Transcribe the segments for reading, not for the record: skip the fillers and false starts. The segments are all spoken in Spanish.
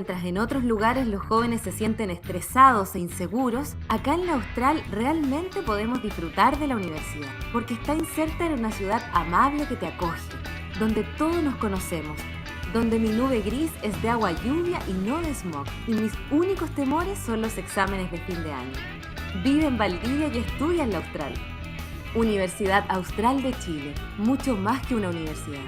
Mientras en otros lugares los jóvenes se sienten estresados e inseguros, acá en la Austral realmente podemos disfrutar de la universidad, porque está inserta en una ciudad amable que te acoge, donde todos nos conocemos, donde mi nube gris es de agua lluvia y no de smog, y mis únicos temores son los exámenes de fin de año. Vive en Valdivia y estudia en la Austral. Universidad Austral de Chile, mucho más que una universidad.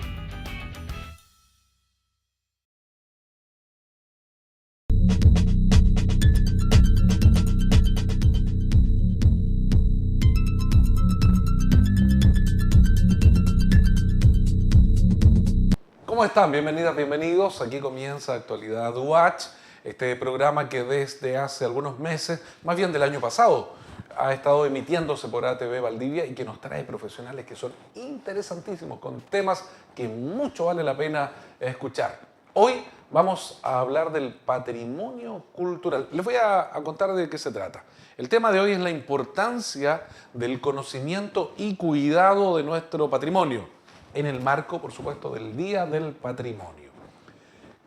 ¿Cómo están? Bienvenidas, bienvenidos. Aquí comienza Actualidad Watch, este programa que desde hace algunos meses, más bien del año pasado, ha estado emitiéndose por ATV Valdivia y que nos trae profesionales que son interesantísimos, con temas que mucho vale la pena escuchar. Hoy vamos a hablar del patrimonio cultural. Les voy a contar de qué se trata. El tema de hoy es la importancia del conocimiento y cuidado de nuestro patrimonio, en el marco, por supuesto, del Día del Patrimonio.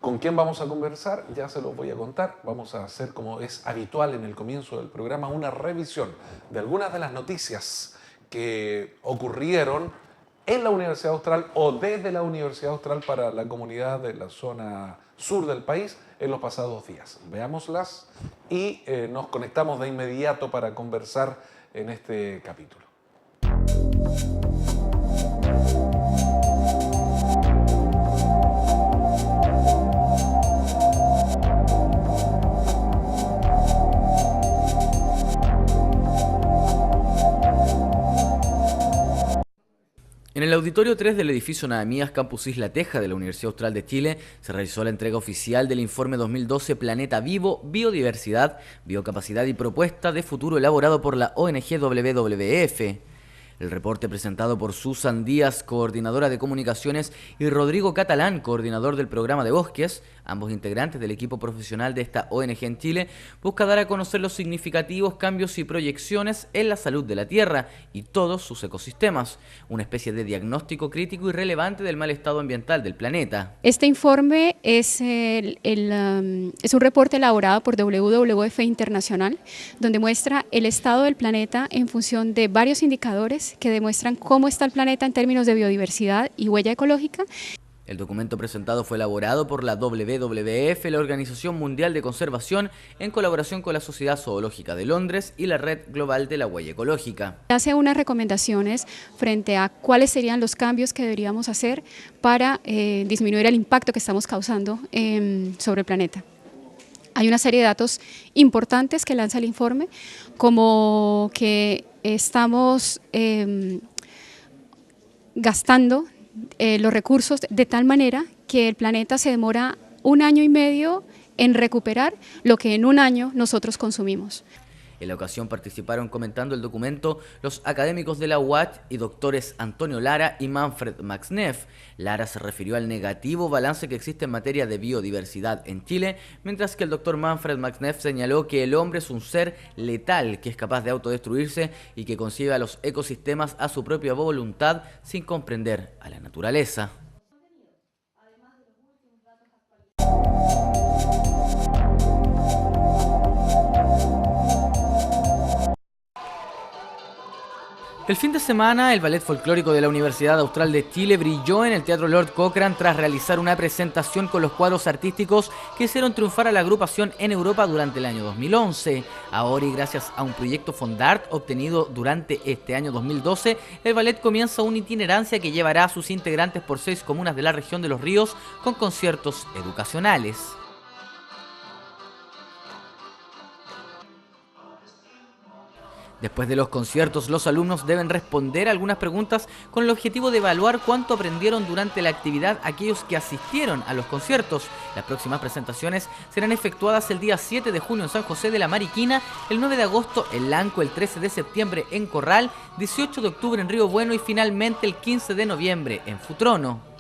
¿Con quién vamos a conversar? Ya se los voy a contar. Vamos a hacer, como es habitual en el comienzo del programa, una revisión de algunas de las noticias que ocurrieron en la Universidad Austral o desde la Universidad Austral para la comunidad de la zona sur del país en los pasados días. Veámoslas y nos conectamos de inmediato para conversar en este capítulo. En el auditorio 3 del edificio Nahemías Campus Isla Teja de la Universidad Austral de Chile se realizó la entrega oficial del informe 2012 Planeta Vivo, Biodiversidad, Biocapacidad y Propuesta de Futuro elaborado por la ONG WWF. El reporte presentado por Susan Díaz, coordinadora de comunicaciones, y Rodrigo Catalán, coordinador del programa de bosques, ambos integrantes del equipo profesional de esta ONG en Chile, busca dar a conocer los significativos cambios y proyecciones en la salud de la Tierra y todos sus ecosistemas, una especie de diagnóstico crítico y relevante del mal estado ambiental del planeta. Este informe es un reporte elaborado por WWF Internacional, donde muestra el estado del planeta en función de varios indicadores que demuestran cómo está el planeta en términos de biodiversidad y huella ecológica. El documento presentado fue elaborado por la WWF, la Organización Mundial de Conservación, en colaboración con la Sociedad Zoológica de Londres y la Red Global de la Huella Ecológica. Hace unas recomendaciones frente a cuáles serían los cambios que deberíamos hacer para disminuir el impacto que estamos causando sobre el planeta. Hay una serie de datos importantes que lanza el informe, como que estamos gastando los recursos de tal manera que el planeta se demora 1 año y medio en recuperar lo que en 1 año nosotros consumimos. En la ocasión participaron comentando el documento los académicos de la UACH y doctores Antonio Lara y Manfred Max-Neff. Lara se refirió al negativo balance que existe en materia de biodiversidad en Chile, mientras que el doctor Manfred Max-Neff señaló que el hombre es un ser letal que es capaz de autodestruirse y que concibe a los ecosistemas a su propia voluntad sin comprender a la naturaleza. El fin de semana, el Ballet Folclórico de la Universidad Austral de Chile brilló en el Teatro Lord Cochrane tras realizar una presentación con los cuadros artísticos que hicieron triunfar a la agrupación en Europa durante el año 2011. Ahora, y gracias a un proyecto Fondart obtenido durante este año 2012, el ballet comienza una itinerancia que llevará a sus integrantes por 6 comunas de la región de Los Ríos con conciertos educacionales. Después de los conciertos, los alumnos deben responder algunas preguntas con el objetivo de evaluar cuánto aprendieron durante la actividad aquellos que asistieron a los conciertos. Las próximas presentaciones serán efectuadas el día 7 de junio en San José de la Mariquina, el 9 de agosto en Lanco, el 13 de septiembre en Corral, 18 de octubre en Río Bueno y finalmente el 15 de noviembre en Futrono.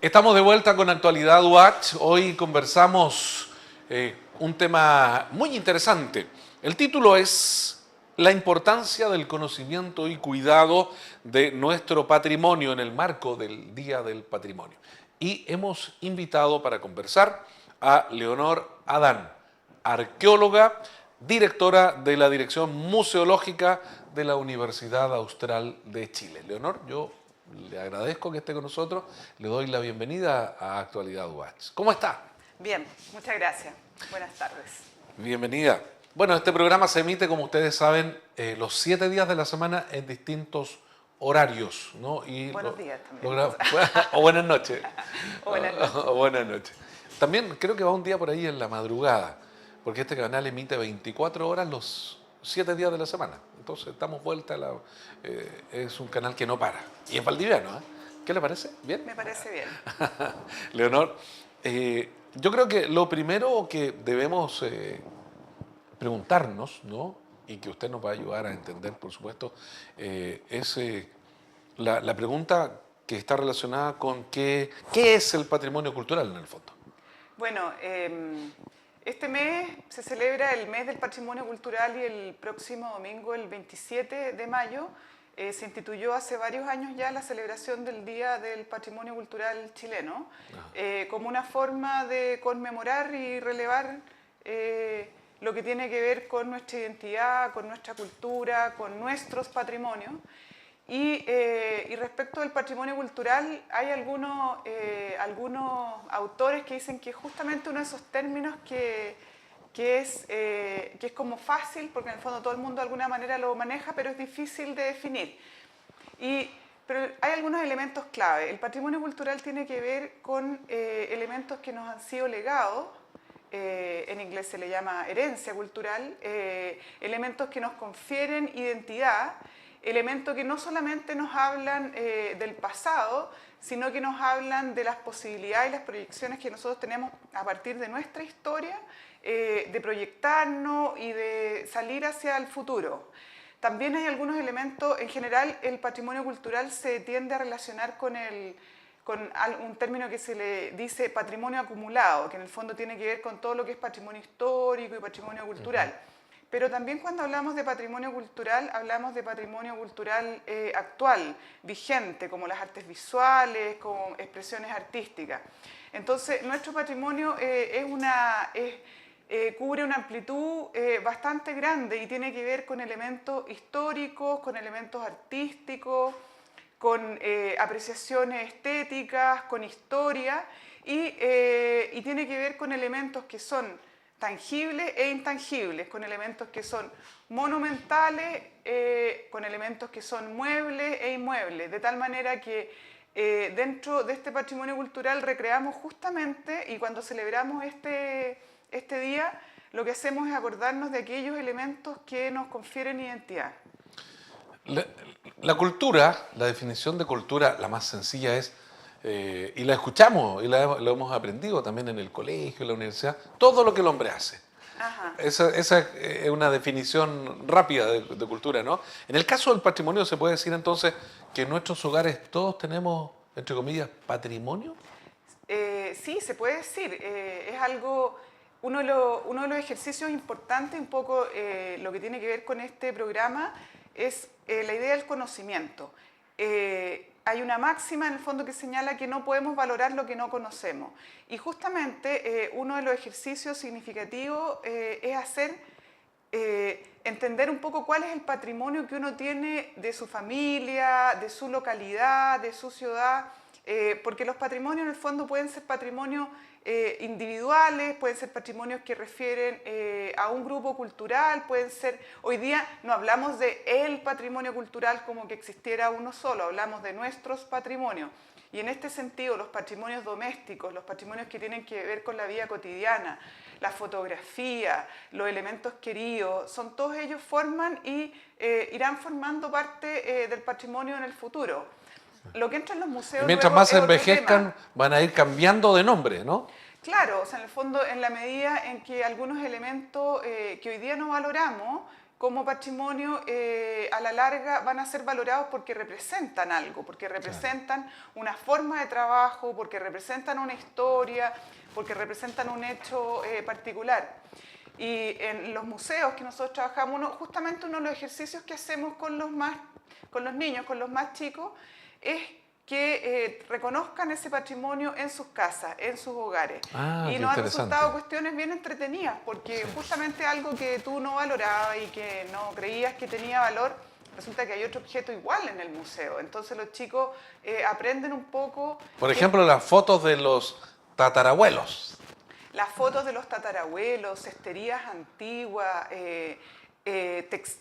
Estamos de vuelta con Actualidad Watch. Hoy conversamos un tema muy interesante. El título es La importancia del conocimiento y cuidado de nuestro patrimonio en el marco del Día del Patrimonio. Y hemos invitado para conversar a Leonor Adán, arqueóloga, directora de la Dirección Museológica de la Universidad Austral de Chile. Leonor, yo le agradezco que esté con nosotros, le doy la bienvenida a Actualidad Watch. ¿Cómo está? Bien, muchas gracias. Buenas tardes. Bienvenida. Bueno, este programa se emite, como ustedes saben, los 7 días de la semana en distintos horarios, ¿no? Y buenos días también. O buenas noches. O buenas noches. O buenas noches. También creo que va un día por ahí en la madrugada, porque este canal emite 24 horas los 7 días de la semana. Entonces estamos vuelta a la... es un canal que no para. Y es valdiviano, ¿eh? ¿Qué le parece? ¿Bien? Me parece bien. Leonor, yo creo que lo primero que debemos preguntarnos, ¿no? Y que usted nos va a ayudar a entender, por supuesto, es la pregunta que está relacionada con qué es el patrimonio cultural en el fondo. Bueno, este mes se celebra el mes del patrimonio cultural y el próximo domingo, el 27 de mayo, se instituyó hace varios años ya la celebración del Día del Patrimonio Cultural chileno, como una forma de conmemorar y relevar lo que tiene que ver con nuestra identidad, con nuestra cultura, con nuestros patrimonios. Y respecto del patrimonio cultural, hay algunos autores que dicen que justamente uno de esos términos que es como fácil, porque en el fondo todo el mundo de alguna manera lo maneja, pero es difícil de definir. Pero hay algunos elementos clave. El patrimonio cultural tiene que ver con elementos que nos han sido legados, en inglés se le llama herencia cultural, elementos que nos confieren identidad, elementos que no solamente nos hablan del pasado, sino que nos hablan de las posibilidades y las proyecciones que nosotros tenemos a partir de nuestra historia, de proyectarnos y de salir hacia el futuro. También hay algunos elementos, en general el patrimonio cultural se tiende a relacionar con un término que se le dice patrimonio acumulado, que en el fondo tiene que ver con todo lo que es patrimonio histórico y patrimonio cultural. Pero también cuando hablamos de patrimonio cultural, hablamos de patrimonio cultural actual, vigente, como las artes visuales, como expresiones artísticas. Entonces, nuestro patrimonio cubre una amplitud bastante grande y tiene que ver con elementos históricos, con elementos artísticos, con apreciaciones estéticas, con historia y tiene que ver con elementos que son tangibles e intangibles, con elementos que son monumentales, con elementos que son muebles e inmuebles, de tal manera que dentro de este patrimonio cultural recreamos justamente, y cuando celebramos este día, lo que hacemos es acordarnos de aquellos elementos que nos confieren identidad. La cultura, la definición de cultura, la más sencilla es, y la escuchamos y lo hemos aprendido también en el colegio, en la universidad, todo lo que el hombre hace. Ajá. Esa es una definición rápida de cultura, ¿no? En el caso del patrimonio, ¿se puede decir entonces que en nuestros hogares todos tenemos, entre comillas, patrimonio? Sí, se puede decir. Es algo, uno de los ejercicios importantes, un poco lo que tiene que ver con este programa, es la idea del conocimiento. Hay una máxima en el fondo que señala que no podemos valorar lo que no conocemos. Y justamente uno de los ejercicios significativos es entender un poco cuál es el patrimonio que uno tiene de su familia, de su localidad, de su ciudad, porque los patrimonios en el fondo pueden ser patrimonios individuales, pueden ser patrimonios que refieren a un grupo cultural, pueden ser, hoy día no hablamos de el patrimonio cultural como que existiera uno solo, hablamos de nuestros patrimonios. Y en este sentido, los patrimonios domésticos, los patrimonios que tienen que ver con la vida cotidiana, la fotografía, los elementos queridos, todos ellos forman y irán formando parte del patrimonio en el futuro. Lo que entra en los museos. Mientras más se envejezcan, van a ir cambiando de nombre, ¿no? Claro, o sea, en el fondo, en la medida en que algunos elementos que hoy día no valoramos, como patrimonio, a la larga van a ser valorados porque representan algo, porque representan una forma de trabajo, porque representan una historia, porque representan un hecho particular. Y en los museos que nosotros trabajamos, justamente uno de los ejercicios que hacemos con los niños, con los más chicos, es que reconozcan ese patrimonio en sus casas, en sus hogares. Y nos han resultado cuestiones bien entretenidas, porque justamente algo que tú no valorabas y que no creías que tenía valor, resulta que hay otro objeto igual en el museo. Entonces los chicos aprenden un poco... Por ejemplo, las fotos de los tatarabuelos. Las fotos de los tatarabuelos, cesterías antiguas,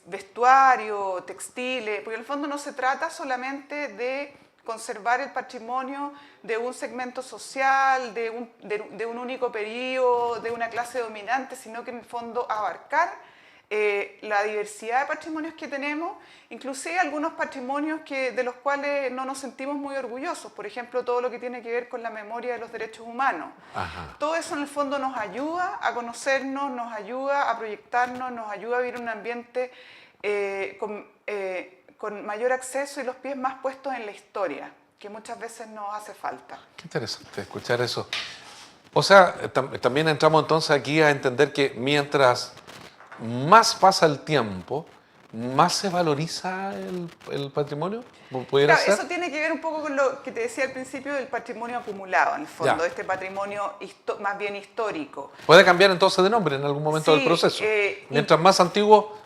vestuario, textiles, porque en el fondo no se trata solamente de conservar el patrimonio de un segmento social, de un único periodo, de una clase dominante, sino que en el fondo abarcar la diversidad de patrimonios que tenemos, inclusive algunos patrimonios de los cuales no nos sentimos muy orgullosos, por ejemplo, todo lo que tiene que ver con la memoria de los derechos humanos. Ajá. Todo eso en el fondo nos ayuda a conocernos, nos ayuda a proyectarnos, nos ayuda a vivir un ambiente con mayor acceso y los pies más puestos en la historia, que muchas veces nos hace falta. Qué interesante escuchar eso. O sea, también entramos entonces aquí a entender que mientras más pasa el tiempo, más se valoriza el patrimonio. ¿Pudiera ser? Eso tiene que ver un poco con lo que te decía al principio del patrimonio acumulado, en el fondo, este patrimonio más bien histórico. ¿Puede cambiar entonces de nombre en algún momento del proceso? Mientras más antiguo,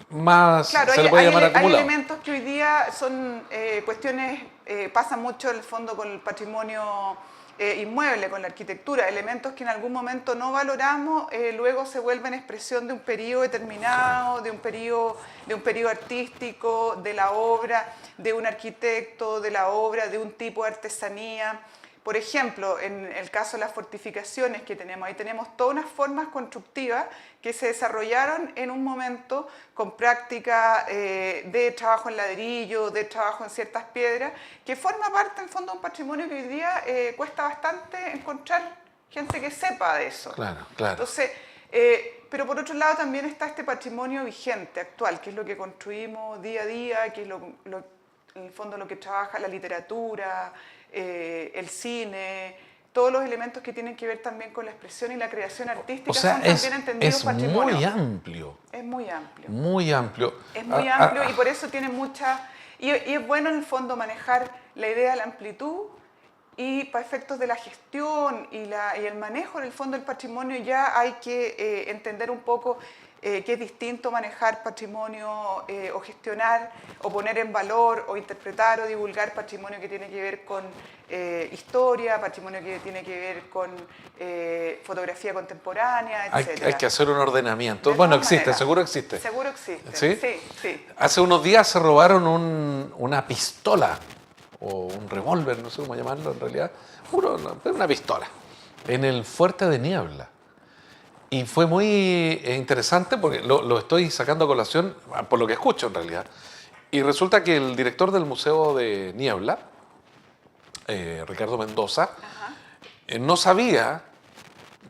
más se le puede llamar acumulado. Hay elementos que hoy día son cuestiones, pasa mucho en el fondo con el patrimonio inmueble, con la arquitectura, elementos que en algún momento no valoramos, luego se vuelven expresión de un periodo determinado, de un periodo artístico, de la obra, de un arquitecto, de la obra, de un tipo de artesanía. Por ejemplo, en el caso de las fortificaciones que tenemos, ahí tenemos todas unas formas constructivas que se desarrollaron en un momento con práctica de trabajo en ladrillo, de trabajo en ciertas piedras, que forma parte, en fondo, de un patrimonio que hoy día cuesta bastante encontrar gente que sepa de eso. Claro, claro. Entonces, pero por otro lado también está este patrimonio vigente, actual, que es lo que construimos día a día, que es en el fondo lo que trabaja la literatura, el cine, todos los elementos que tienen que ver también con la expresión y la creación artística, son también entendidos patrimonio. Es muy amplio. Es muy amplio. Muy amplio. Es muy amplio y por eso tiene mucha... Y es bueno en el fondo manejar la idea de la amplitud y para efectos de la gestión y el manejo en el fondo del patrimonio ya hay que entender un poco que es distinto manejar patrimonio o gestionar o poner en valor o interpretar o divulgar patrimonio que tiene que ver con historia, patrimonio que tiene que ver con fotografía contemporánea, etc. Hay que hacer un ordenamiento. Bueno, existe, seguro existe. Seguro existe, ¿Sí? Sí, sí. Hace unos días se robaron una pistola o un revólver, no sé cómo llamarlo en realidad, una pistola, en el Fuerte de Niebla. Y fue muy interesante porque lo estoy sacando a colación por lo que escucho en realidad. Y resulta que el director del Museo de Niebla, Ricardo Mendoza, no sabía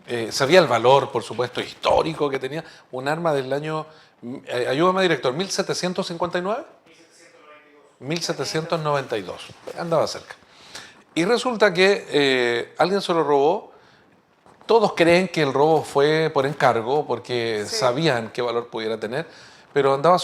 el valor, por supuesto, histórico que tenía un arma del año, ayúdame director, 1759. 1792, andaba cerca. Y resulta que alguien se lo robó. Todos creen que el robo fue por encargo, porque sabían qué valor pudiera tener, pero andaba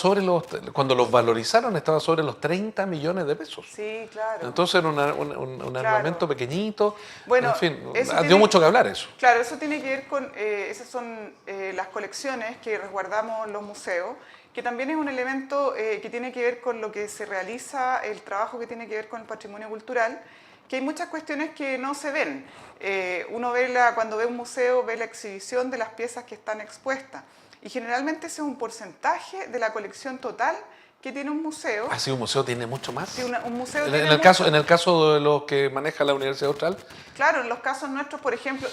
cuando los valorizaron, estaba sobre los 30 millones de pesos. Sí, claro. Entonces era un armamento pequeñito, bueno, en fin, dio mucho que hablar eso. Claro, eso tiene que ver con, esas son las colecciones que resguardamos en los museos, que también es un elemento que tiene que ver con lo que se realiza, el trabajo que tiene que ver con el patrimonio cultural, que hay muchas cuestiones que no se ven. Uno cuando ve un museo, ve la exhibición de las piezas que están expuestas. Y generalmente ese es un porcentaje de la colección total que tiene un museo. ¿Ah, sí, un museo tiene mucho más? Sí, un museo en el caso de los que maneja la Universidad Austral. Claro, en los casos nuestros, por ejemplo,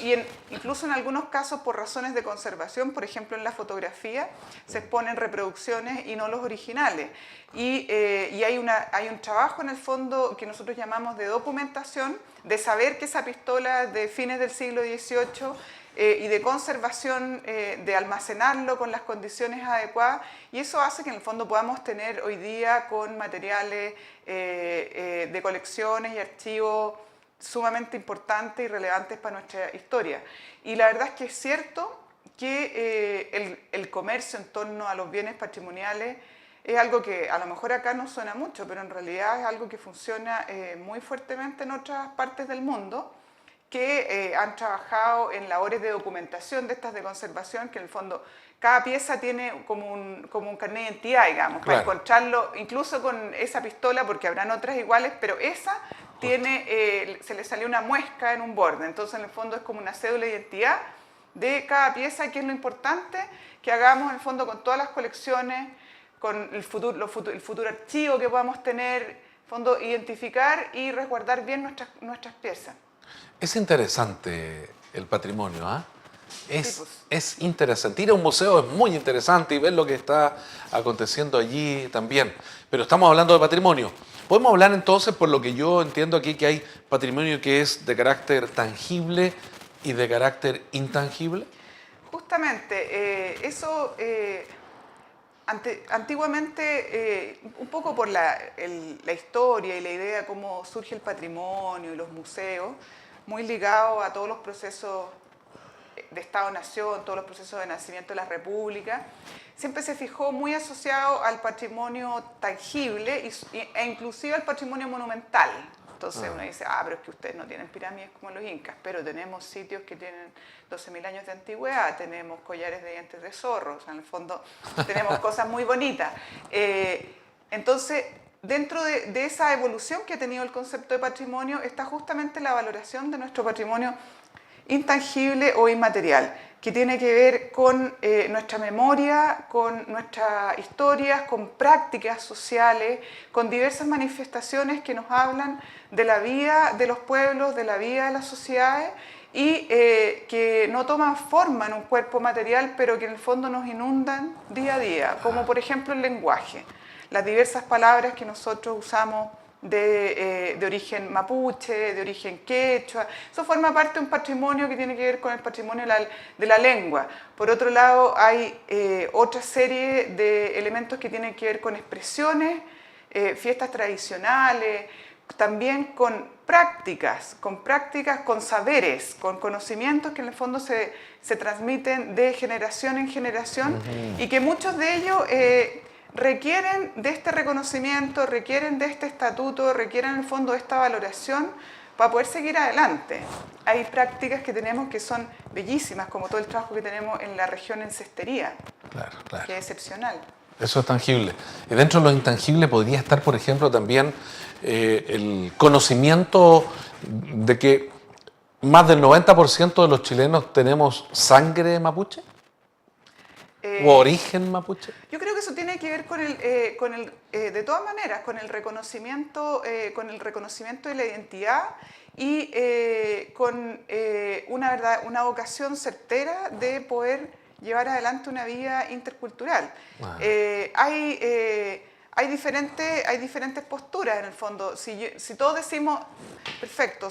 incluso en algunos casos por razones de conservación, por ejemplo en la fotografía, se exponen reproducciones y no los originales. Y hay un trabajo en el fondo que nosotros llamamos de documentación, de saber que esa pistola de fines del siglo XVIII y de conservación, de almacenarlo con las condiciones adecuadas, y eso hace que en el fondo podamos tener hoy día con materiales de colecciones y archivos sumamente importantes y relevantes para nuestra historia. Y la verdad es que es cierto que el comercio en torno a los bienes patrimoniales es algo que a lo mejor acá no suena mucho, pero en realidad es algo que funciona muy fuertemente en otras partes del mundo, que han trabajado en labores de documentación de estas de conservación, que en el fondo cada pieza tiene como un carnet de identidad, digamos, para encontrarlo, incluso con esa pistola, porque habrán otras iguales, pero esa tiene, se le salió una muesca en un borde, entonces en el fondo es como una cédula de identidad de cada pieza, que es lo importante que hagamos en el fondo con todas las colecciones, con el futuro archivo que podamos tener, en el fondo identificar y resguardar bien nuestras piezas. Es interesante el patrimonio, ¿ah? Sí, pues. Es interesante. Ir a un museo es muy interesante y ver lo que está aconteciendo allí también. Pero estamos hablando de patrimonio. Podemos hablar entonces, por lo que yo entiendo aquí, que hay patrimonio que es de carácter tangible y de carácter intangible. Justamente, eso antiguamente, un poco por la historia y la idea de cómo surge el patrimonio y los museos, muy ligado a todos los procesos de Estado-Nación, todos los procesos de nacimiento de la República, siempre se fijó muy asociado al patrimonio tangible e inclusive al patrimonio monumental. Entonces uno dice, pero es que ustedes no tienen pirámides como los incas, pero tenemos sitios que tienen 12.000 años de antigüedad, tenemos collares de dientes de zorro, o sea, en el fondo tenemos cosas muy bonitas. Entonces, dentro de esa evolución que ha tenido el concepto de patrimonio está justamente la valoración de nuestro patrimonio intangible o inmaterial, que tiene que ver con nuestra memoria, con nuestras historias, con prácticas sociales, con diversas manifestaciones que nos hablan de la vida de los pueblos, de la vida de las sociedades y que no toman forma en un cuerpo material, pero que en el fondo nos inundan día a día, como por ejemplo el lenguaje, las diversas palabras que nosotros usamos de origen mapuche, de origen quechua. Eso forma parte de un patrimonio que tiene que ver con el patrimonio de la lengua. Por otro lado, hay otra serie de elementos que tienen que ver con expresiones, fiestas tradicionales, también con prácticas, con saberes, con conocimientos que en el fondo se transmiten de generación en generación y que muchos de ellos requieren de este reconocimiento, requieren de este estatuto, requieren en el fondo de esta valoración para poder seguir adelante. Hay prácticas que tenemos que son bellísimas, como todo el trabajo que tenemos en la región en cestería, que es excepcional. Eso es tangible. Y dentro de lo intangible podría estar, por ejemplo, también el conocimiento de que más del 90% de los chilenos tenemos sangre mapuche. ¿O origen mapuche? Yo creo que eso tiene que ver de todas maneras, con el reconocimiento de la identidad y con una vocación certera de poder llevar adelante una vida intercultural. Hay diferentes posturas en el fondo. Si todos decimos, perfecto,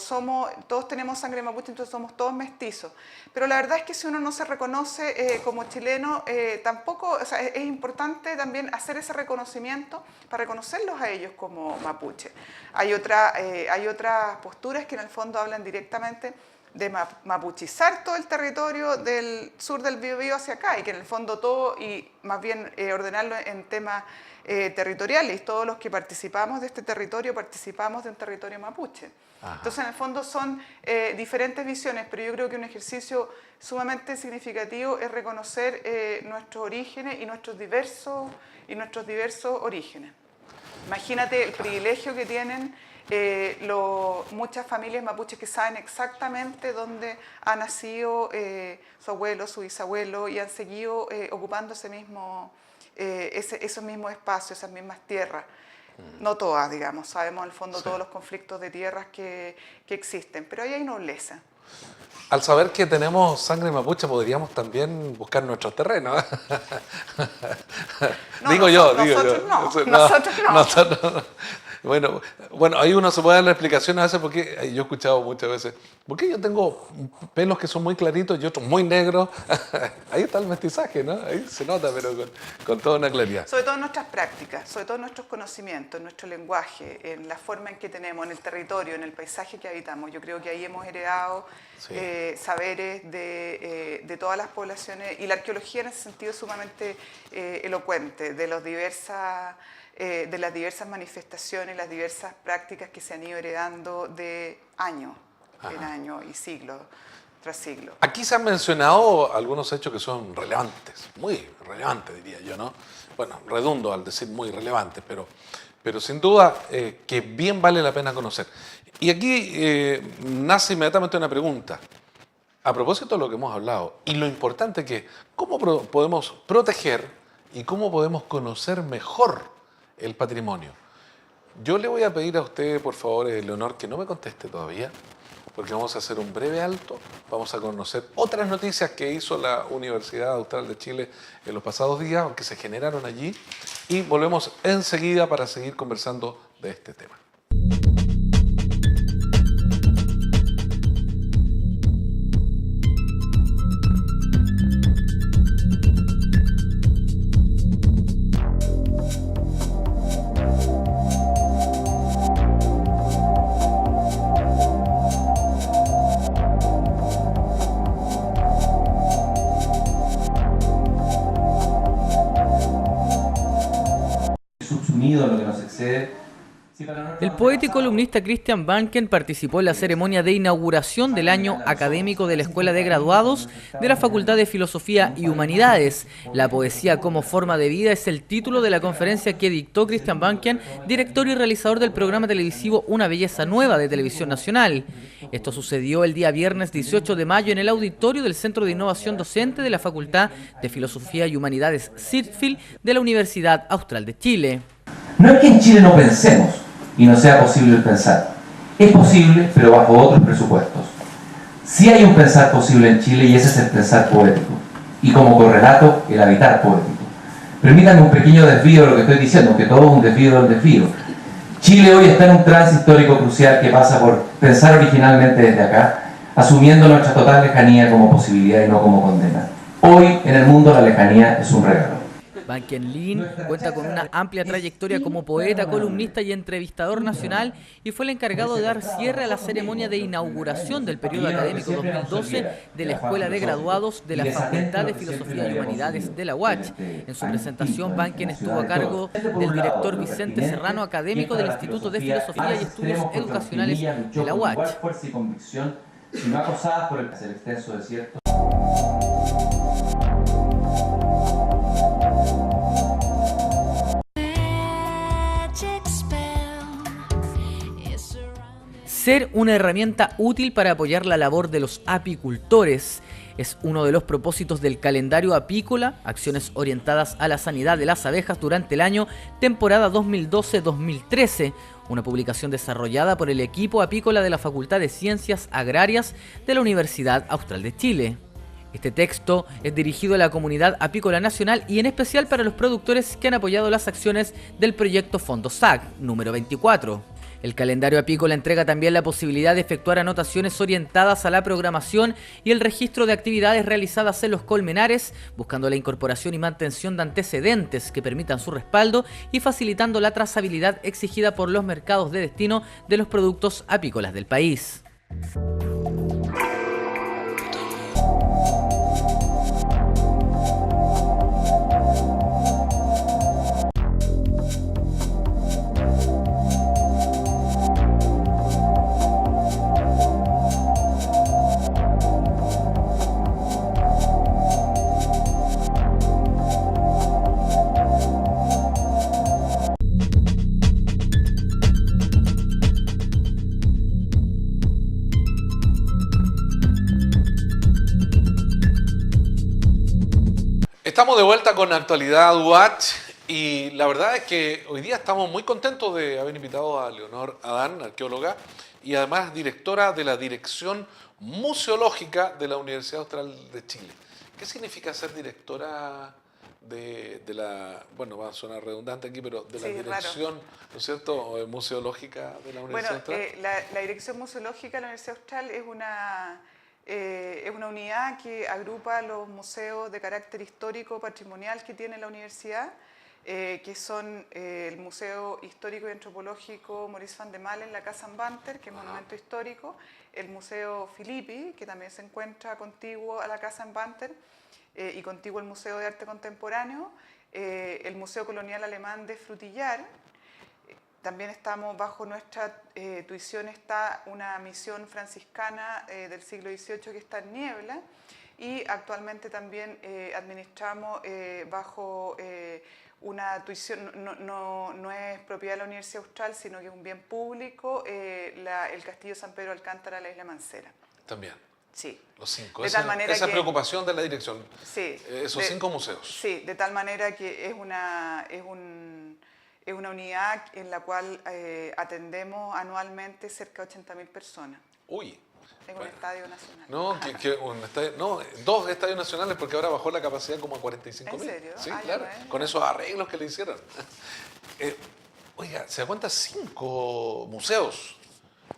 todos tenemos sangre mapuche, entonces somos todos mestizos. Pero la verdad es que si uno no se reconoce como chileno, tampoco, o sea, es importante también hacer ese reconocimiento para reconocerlos a ellos como mapuche. Hay otras posturas que en el fondo hablan directamente de mapuchizar todo el territorio del sur del Biobío hacia acá y que en el fondo todo, y más bien ordenarlo en temas territoriales. Todos los que participamos de este territorio participamos de un territorio mapuche. Entonces en el fondo son diferentes visiones, pero yo creo que un ejercicio sumamente significativo es reconocer nuestros orígenes y nuestros diversos orígenes. Imagínate el privilegio que tienen muchas familias mapuches que saben exactamente dónde ha nacido su abuelo, su bisabuelo y han seguido ocupando esos mismos espacios, esas mismas tierras. No todas, digamos, sabemos en el fondo todos los conflictos de tierras que existen, pero ahí hay nobleza. Al saber que tenemos sangre mapuche, podríamos también buscar nuestros terrenos. Nosotros no. Bueno, ahí uno se puede dar la explicación a veces porque yo he escuchado muchas veces, ¿por qué yo tengo pelos que son muy claritos y otros muy negros? Ahí está el mestizaje, ¿no? Ahí se nota, pero con toda una claridad. Sobre todo en nuestras prácticas, sobre todo en nuestros conocimientos, en nuestro lenguaje, en la forma en que tenemos, en el territorio, en el paisaje que habitamos. Yo creo que ahí hemos heredado saberes de todas las poblaciones, y la arqueología en ese sentido es sumamente elocuente de las diversas manifestaciones, las diversas prácticas que se han ido heredando de año en año y siglo tras siglo. Aquí se han mencionado algunos hechos que son relevantes, muy relevantes diría yo, ¿no? Bueno, redundo al decir muy relevantes, pero sin duda que bien vale la pena conocer. Y aquí nace inmediatamente una pregunta. A propósito de lo que hemos hablado, y lo importante que es, ¿cómo podemos proteger y cómo podemos conocer mejor el patrimonio? Yo le voy a pedir a usted, por favor, Leonor, que no me conteste todavía, porque vamos a hacer un breve alto, vamos a conocer otras noticias que hizo la Universidad Austral de Chile en los pasados días, que se generaron allí, y volvemos enseguida para seguir conversando de este tema. Subsumido en lo que nos excede. El poeta y columnista Christian Banken participó en la ceremonia de inauguración del año académico de la Escuela de Graduados de la Facultad de Filosofía y Humanidades. La poesía como forma de vida es el título de la conferencia que dictó Christian Banken, director y realizador del programa televisivo Una Belleza Nueva de Televisión Nacional. Esto sucedió el día viernes 18 de mayo en el auditorio del Centro de Innovación Docente de la Facultad de Filosofía y Humanidades CIRFIL de la Universidad Austral de Chile. No es que en Chile no pensemos y no sea posible el pensar. Es posible, pero bajo otros presupuestos. Sí hay un pensar posible en Chile y ese es el pensar poético. Y como correlato, el habitar poético. Permítanme un pequeño desvío de lo que estoy diciendo, que todo es un desvío del desvío. Chile hoy está en un trance histórico crucial que pasa por pensar originalmente desde acá, asumiendo nuestra total lejanía como posibilidad y no como condena. Hoy en el mundo la lejanía es un regalo. Banken Lin cuenta con una amplia trayectoria como poeta, columnista y entrevistador nacional y fue el encargado de dar cierre a la ceremonia de inauguración del periodo académico 2012 de la Escuela de Graduados de la Facultad de Filosofía y Humanidades de la UACH. En su presentación, Banken estuvo a cargo del director Vicente Serrano, académico del Instituto de Filosofía y Estudios Educacionales de la UACH. Sino acosadas por el extenso desierto. Ser una herramienta útil para apoyar la labor de los apicultores es uno de los propósitos del calendario apícola, acciones orientadas a la sanidad de las abejas durante el año temporada 2012-2013, una publicación desarrollada por el equipo apícola de la Facultad de Ciencias Agrarias de la Universidad Austral de Chile. Este texto es dirigido a la comunidad apícola nacional y en especial para los productores que han apoyado las acciones del proyecto Fondo SAC número 24. El calendario apícola entrega también la posibilidad de efectuar anotaciones orientadas a la programación y el registro de actividades realizadas en los colmenares, buscando la incorporación y mantención de antecedentes que permitan su respaldo y facilitando la trazabilidad exigida por los mercados de destino de los productos apícolas del país. Estamos de vuelta con Actualidad UACH y la verdad es que hoy día estamos muy contentos de haber invitado a Leonor Adán, arqueóloga y además directora de la Dirección Museológica de la Universidad Austral de Chile. ¿Qué significa ser directora de la, bueno, va a sonar redundante aquí, pero de la Sí, dirección, ¿no es cierto?, museológica de la Universidad Bueno, Austral. la Dirección Museológica de la Universidad Austral es una unidad que agrupa los museos de carácter histórico patrimonial que tiene la universidad, que son el Museo Histórico y Antropológico Maurice van de Malen, la Casa Banter, que es monumento histórico, el Museo Filippi, que también se encuentra contiguo a la Casa Banter, y contiguo al Museo de Arte Contemporáneo, el Museo Colonial Alemán de Frutillar. También estamos bajo nuestra tuición, está una misión franciscana del siglo XVIII que está en Niebla, y actualmente también administramos bajo una tuición, no es propiedad de la Universidad Austral, sino que es un bien público, el Castillo San Pedro Alcántara, la Isla Mancera. También. Sí. Los 5. De tal manera esa que, preocupación de la dirección. Sí. Esos 5 museos. Sí, de tal manera que es una unidad en la cual atendemos anualmente cerca de 80.000 personas. Uy. Es un estadio nacional. No, no, 2 estadios nacionales, porque ahora bajó la capacidad como a 45.000. ¿En serio? Sí, Ah, claro, bueno. con esos arreglos que le hicieron. Oiga, se da cuenta 5 museos.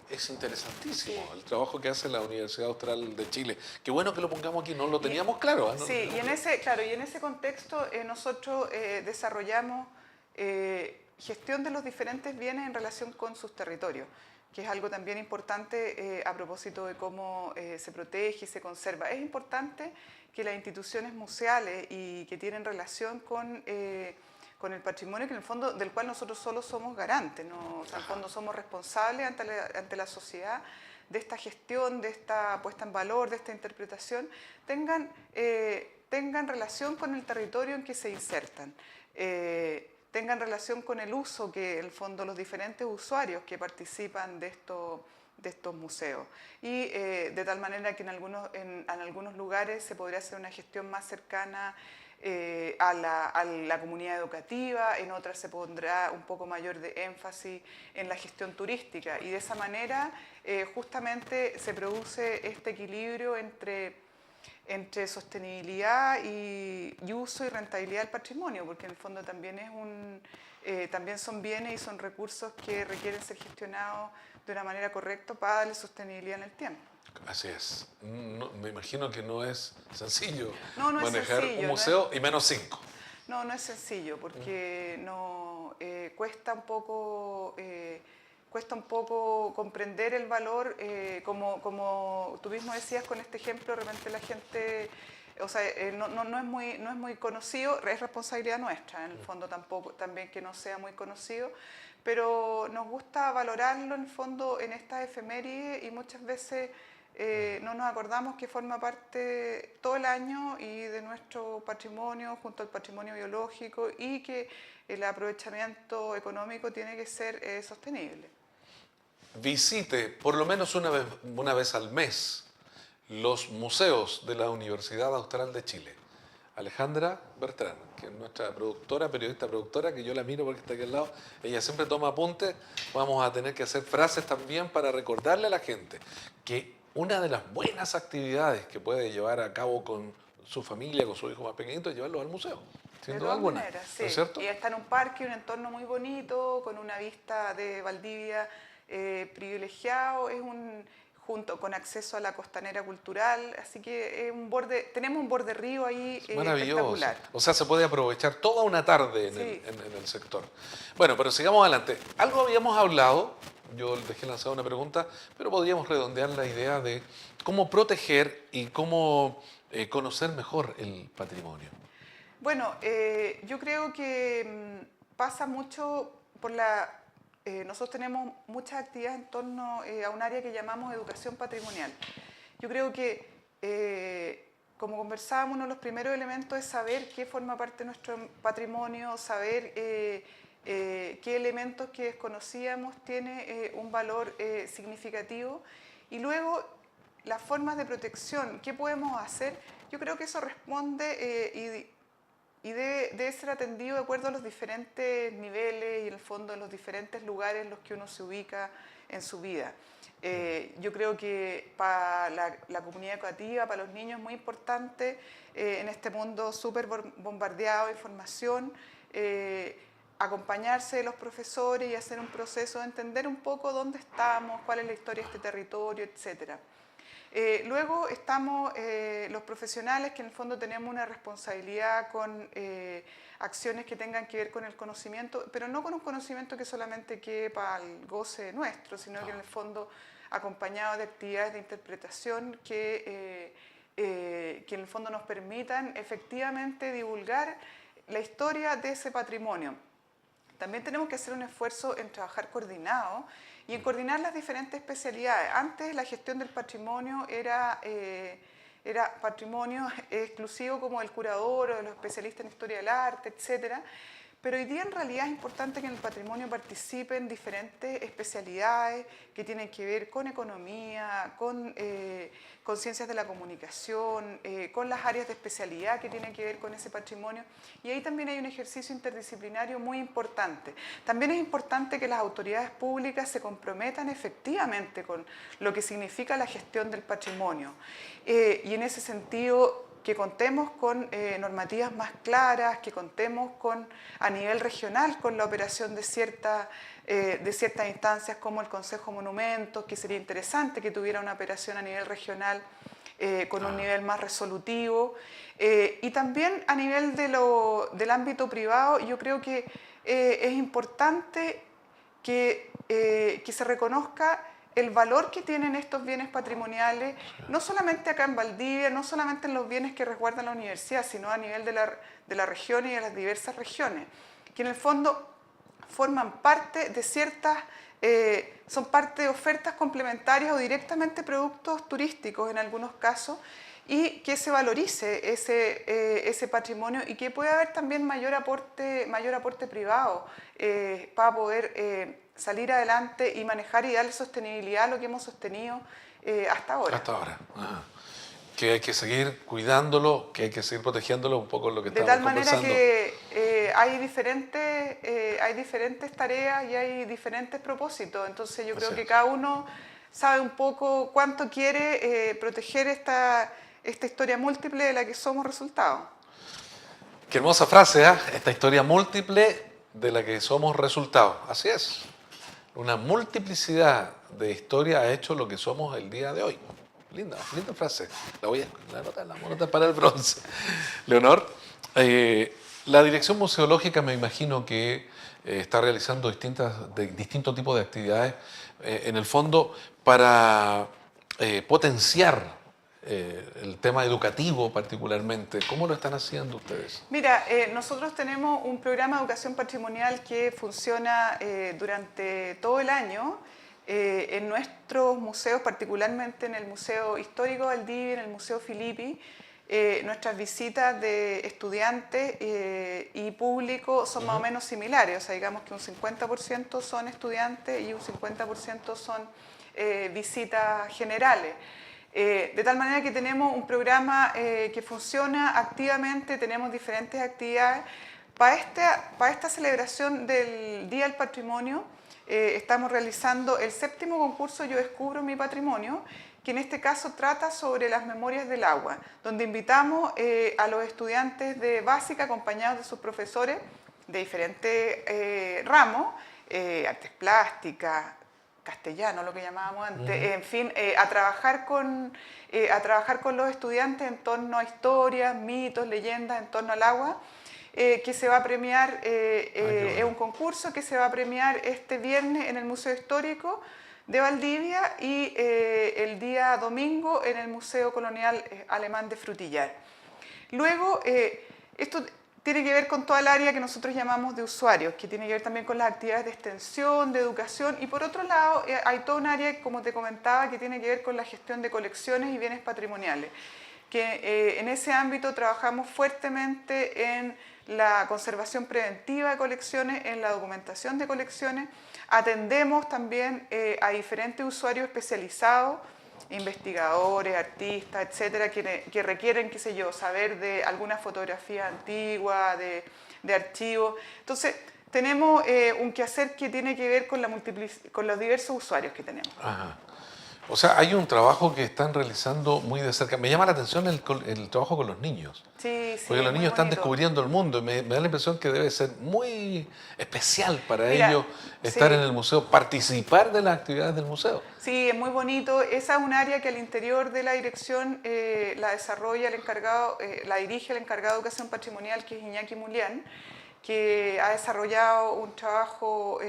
Es interesantísimo el trabajo que hace la Universidad Austral de Chile. Qué bueno que lo pongamos aquí, no lo teníamos claro. ¿No? Sí, y en ese contexto nosotros desarrollamos gestión de los diferentes bienes en relación con sus territorios, que es algo también importante a propósito de cómo se protege y se conserva. Es importante que las instituciones museales y que tienen relación con el patrimonio, que en el fondo del cual nosotros solo somos garantes, ¿no? O sea, en el fondo somos responsables ante la sociedad de esta gestión, de esta puesta en valor, de esta interpretación, tengan relación con el territorio en que se insertan, tengan relación con el uso que en el fondo los diferentes usuarios que participan de estos museos, y de tal manera que en algunos lugares se podría hacer una gestión más cercana a la comunidad educativa, en otras se pondrá un poco mayor de énfasis en la gestión turística, y de esa manera justamente se produce este equilibrio entre sostenibilidad y uso y rentabilidad del patrimonio, porque en el fondo también también son bienes y son recursos que requieren ser gestionados de una manera correcta para darle sostenibilidad en el tiempo. Así es. No, me imagino que no es sencillo No es manejar sencillo, un museo y menos 5. No es sencillo, porque cuesta un poco comprender el valor, como tú mismo decías con este ejemplo, de repente la gente, o sea, no es muy conocido, es responsabilidad nuestra, en el fondo también que no sea muy conocido, pero nos gusta valorarlo en el fondo en estas efemérides, y muchas veces no nos acordamos que forma parte todo el año y de nuestro patrimonio junto al patrimonio biológico, y que el aprovechamiento económico tiene que ser sostenible. Visite por lo menos una vez al mes los museos de la Universidad Austral de Chile. Alejandra Bertrán, que es nuestra periodista productora, que yo la miro porque está aquí al lado, ella siempre toma apuntes. Vamos a tener que hacer frases también para recordarle a la gente que una de las buenas actividades que puede llevar a cabo con su familia, con su hijo más pequeñito, es llevarlos al museo, sin duda alguna. Maneras, sí. ¿No es cierto? Y está en un parque, un entorno muy bonito, con una vista de Valdivia privilegiado, junto con acceso a la costanera cultural, así que tenemos un borde río ahí maravilloso. espectacular. O sea, se puede aprovechar toda una tarde en el sector. Bueno, pero sigamos adelante. Algo habíamos hablado, yo dejé lanzada una pregunta, pero podríamos redondear la idea de cómo proteger y cómo conocer mejor el patrimonio. Bueno, yo creo que pasa mucho por nosotros tenemos muchas actividades en torno a un área que llamamos educación patrimonial. Yo creo que, como conversábamos, uno de los primeros elementos es saber qué forma parte de nuestro patrimonio, saber qué elementos que desconocíamos tiene un valor significativo, y luego las formas de protección, qué podemos hacer. Yo creo que eso responde y debe ser atendido de acuerdo a los diferentes niveles y en el fondo en los diferentes lugares en los que uno se ubica en su vida. Yo creo que para la comunidad educativa, para los niños, es muy importante en este mundo súper bombardeado de información, acompañarse de los profesores y hacer un proceso de entender un poco dónde estamos, cuál es la historia de este territorio, etc. Luego estamos los profesionales que en el fondo tenemos una responsabilidad con acciones que tengan que ver con el conocimiento, pero no con un conocimiento que solamente quede para el goce nuestro, sino que en el fondo acompañado de actividades de interpretación que en el fondo nos permitan efectivamente divulgar la historia de ese patrimonio. También tenemos que hacer un esfuerzo en trabajar coordinado y en coordinar las diferentes especialidades. Antes la gestión del patrimonio era patrimonio exclusivo como del curador o de los especialistas en historia del arte, etcétera. Pero hoy día en realidad es importante que en el patrimonio participen diferentes especialidades que tienen que ver con economía, con ciencias de la comunicación, con las áreas de especialidad que tienen que ver con ese patrimonio. Y ahí también hay un ejercicio interdisciplinario muy importante. También es importante que las autoridades públicas se comprometan efectivamente con lo que significa la gestión del patrimonio. Y en ese sentido, que contemos con normativas más claras, que contemos a nivel regional con la operación de ciertas instancias como el Consejo de Monumentos, que sería interesante que tuviera una operación a nivel regional con un nivel más resolutivo. Y también a nivel del ámbito privado, yo creo que es importante que se reconozca el valor que tienen estos bienes patrimoniales, no solamente acá en Valdivia, no solamente en los bienes que resguarda la universidad, sino a nivel de la región y de las diversas regiones, que en el fondo forman parte de son parte de ofertas complementarias o directamente productos turísticos en algunos casos, y que se valorice ese patrimonio y que pueda haber también mayor aporte privado para poder salir adelante y manejar y darle sostenibilidad a lo que hemos sostenido hasta ahora. Hasta ahora. Ajá. Que hay que seguir cuidándolo, que hay que seguir protegiéndolo, un poco lo que estamos conversando. De tal manera que hay diferentes tareas y hay diferentes propósitos. Entonces yo creo que cada uno sabe un poco cuánto quiere proteger esta historia múltiple de la que somos resultado. Qué hermosa frase, ¿eh? Esta historia múltiple de la que somos resultado. Así es. Una multiplicidad de historia ha hecho lo que somos el día de hoy. Linda frase. La voy a anotar para el bronce. Leonor, la Dirección Museológica me imagino que está realizando distintos tipos de actividades, en el fondo, para potenciar el tema educativo particularmente. ¿Cómo lo están haciendo ustedes? Mira, nosotros tenemos un programa de educación patrimonial que funciona durante todo el año en nuestros museos, particularmente en el Museo Histórico Valdivia, en el Museo Filippi. Nuestras visitas de estudiantes y público son más o menos similares, o sea, digamos que un 50% son estudiantes y un 50% son visitas generales. De tal manera que tenemos un programa que funciona activamente, tenemos diferentes actividades. Para esta celebración del Día del Patrimonio estamos realizando el 7º concurso Yo Descubro Mi Patrimonio, que en este caso trata sobre las memorias del agua, donde invitamos a los estudiantes de básica acompañados de sus profesores de diferentes ramos, artes plásticas, castellano, lo que llamábamos antes, en fin, a trabajar con los estudiantes en torno a historias, mitos, leyendas en torno al agua, que se va a premiar, es un concurso que se va a premiar este viernes en el Museo Histórico de Valdivia y el día domingo en el Museo Colonial Alemán de Frutillar. Luego, esto tiene que ver con toda el área que nosotros llamamos de usuarios, que tiene que ver también con las actividades de extensión, de educación, y por otro lado hay toda un área, como te comentaba, que tiene que ver con la gestión de colecciones y bienes patrimoniales, que en ese ámbito trabajamos fuertemente en la conservación preventiva de colecciones, en la documentación de colecciones, atendemos también a diferentes usuarios especializados investigadores, artistas, etcétera, que requieren, qué sé yo, saber de alguna fotografía antigua, de archivos. Entonces, tenemos un quehacer que tiene que ver con con los diversos usuarios que tenemos. Ajá. O sea, hay un trabajo que están realizando muy de cerca. Me llama la atención el trabajo con los niños. Sí, sí. Porque los niños están bonito. descubriendo el mundo. Me da la impresión que debe ser muy especial para Mira, ellos estar sí. en el museo, participar de las actividades del museo. Sí, es muy bonito. Esa es un área que al interior de la dirección la desarrolla el encargado, la dirige el encargado de educación patrimonial, que es Iñaki Mulián, que ha desarrollado un trabajo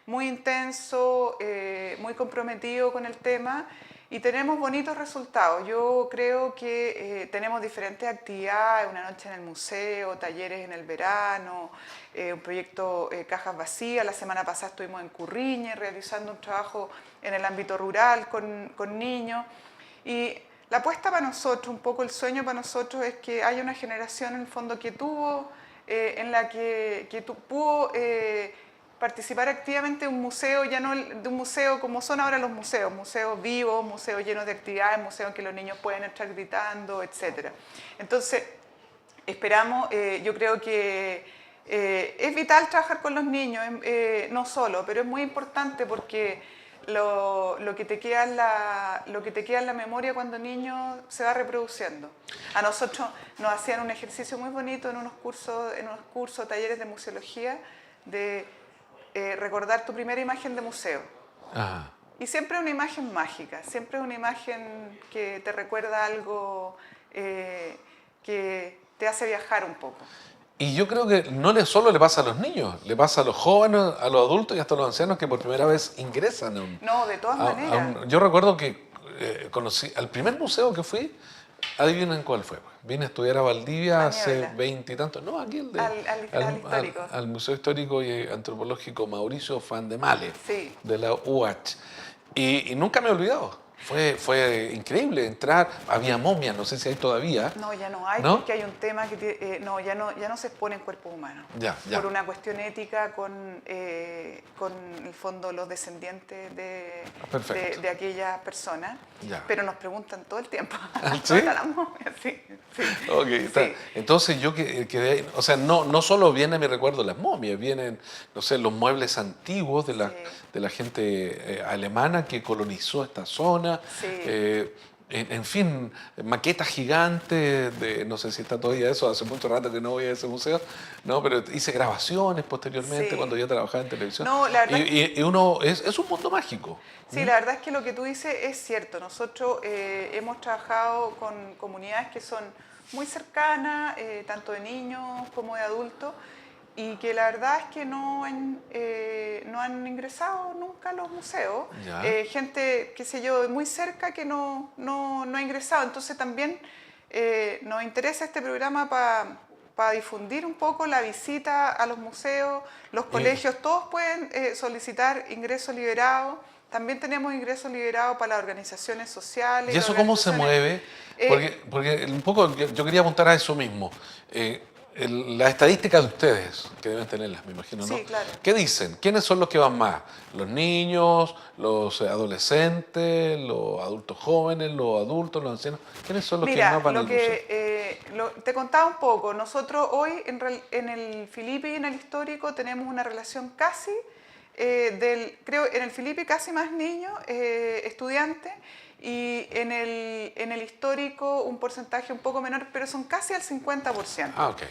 muy intenso, muy comprometido con el tema, y tenemos bonitos resultados. Yo creo que tenemos diferentes actividades, una noche en el museo, talleres en el verano, un proyecto Cajas Vacías. La semana pasada estuvimos en Curriñe realizando un trabajo en el ámbito rural con niños. Y la apuesta para nosotros, un poco el sueño para nosotros, es que haya una generación en el fondo que tuvo, en la que pudo participar activamente de un museo, ya no de un museo como son ahora los museos vivos, museos llenos de actividades, museos en que los niños pueden estar gritando, etc. Entonces, esperamos, yo creo que es vital trabajar con los niños, no solo, pero es muy importante porque lo que te queda en la memoria cuando niño se va reproduciendo. A nosotros nos hacían un ejercicio muy bonito en unos cursos, talleres de museología, de recordar tu primera imagen de museo. Ajá. Y siempre es una imagen mágica, siempre es una imagen que te recuerda algo que te hace viajar un poco. Y yo creo que no solo le pasa a los niños, le pasa a los jóvenes, a los adultos y hasta a los ancianos que por primera vez ingresan a un... No, de todas maneras. Yo recuerdo que conocí, al primer museo que fui, adivinen cuál fue. Vine a estudiar a Valdivia hace 20 y tantos. No, aquí el de... Al histórico. Al Museo Histórico y Antropológico Mauricio Van de Male, Sí. de la UH. Y nunca me he olvidado. Fue increíble entrar, había momias, no sé si hay todavía. No, ya no hay, ¿No? porque hay un tema que ya no se expone en cuerpos humanos. Ya. Por una cuestión ética con el fondo los descendientes de aquellas personas. Ya. Pero nos preguntan todo el tiempo. ¿Sí? ¿Dónde están las momias? Sí. Ok, está. Sí. Entonces yo quedé ahí, o sea, no solo viene mi recuerdo las momias, vienen, no sé, los muebles antiguos de la gente alemana que colonizó esta zona, Sí. en fin, maquetas gigantes, no sé si está todavía eso, hace mucho rato que no voy a ese museo, no, pero hice grabaciones posteriormente Sí. cuando ya trabajaba en televisión. No, la verdad y uno, es un mundo mágico. Sí, la verdad es que lo que tú dices es cierto. Nosotros hemos trabajado con comunidades que son muy cercanas, tanto de niños como de adultos, y que la verdad es que no han ingresado nunca a los museos. Ya. Gente, qué sé yo, muy cerca que no ha ingresado. Entonces también nos interesa este programa para difundir un poco la visita a los museos. Los colegios, todos pueden solicitar ingreso liberado. También tenemos ingresos liberados para las organizaciones sociales. ¿Y eso cómo se mueve? Porque un poco yo quería apuntar a eso mismo. Las estadísticas de ustedes, que deben tenerlas, me imagino, ¿no? Sí, claro. ¿Qué dicen? ¿Quiénes son los que van más? ¿Los niños, los adolescentes, los adultos jóvenes, los adultos, los ancianos? ¿Quiénes son los que más van al museo? Te contaba un poco. Nosotros hoy en el Filipe y en el Histórico tenemos una relación casi creo en el Filipe casi más niños, estudiantes, y en el Histórico un porcentaje un poco menor, pero son casi al 50%. Ah, ok.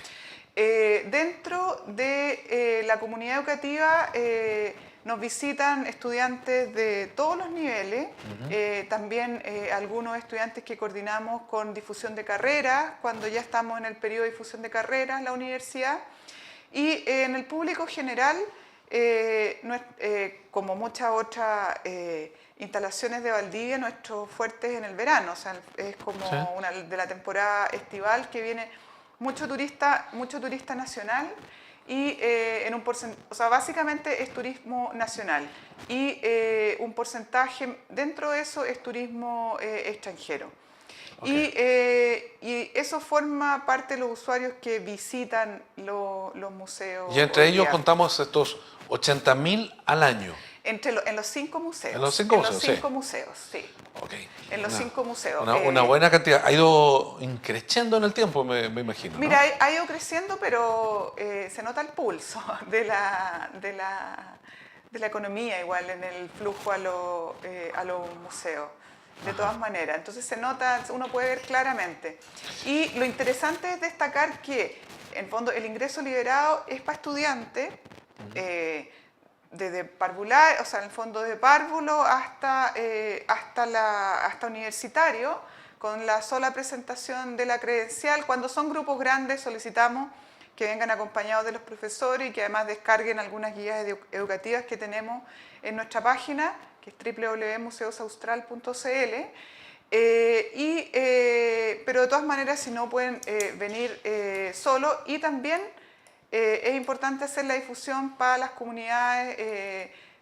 Dentro de la comunidad educativa nos visitan estudiantes de todos los niveles, también algunos estudiantes que coordinamos con difusión de carreras, cuando ya estamos en el periodo de difusión de carreras en la universidad, y en el público general, como muchas otras instalaciones de Valdivia, nuestro fuerte es en el verano, o sea, es como una de la temporada estival que viene mucho turista nacional y o sea, básicamente es turismo nacional y un porcentaje dentro de eso es turismo extranjero. Okay. Y eso forma parte de los usuarios que visitan los museos. Y entre ellos contamos estos 80.000 al año. En los 5 museos. En los 5 museos, En los 5 museos, sí. Okay. En los 5 museos. Una buena cantidad. Ha ido creciendo en el tiempo, me imagino, ¿no? Mira, ha ido creciendo, pero se nota el pulso de la economía igual en el flujo a los museos. De todas maneras, entonces se nota, uno puede ver claramente. Y lo interesante es destacar que, en fondo, el ingreso liberado es para estudiantes, desde parvular, o sea, en el fondo de párvulo hasta universitario, con la sola presentación de la credencial. Cuando son grupos grandes solicitamos que vengan acompañados de los profesores y que además descarguen algunas guías educativas que tenemos en nuestra página, que es www.museosaustral.cl. Pero de todas maneras, si no pueden venir solo, y también es importante hacer la difusión para las comunidades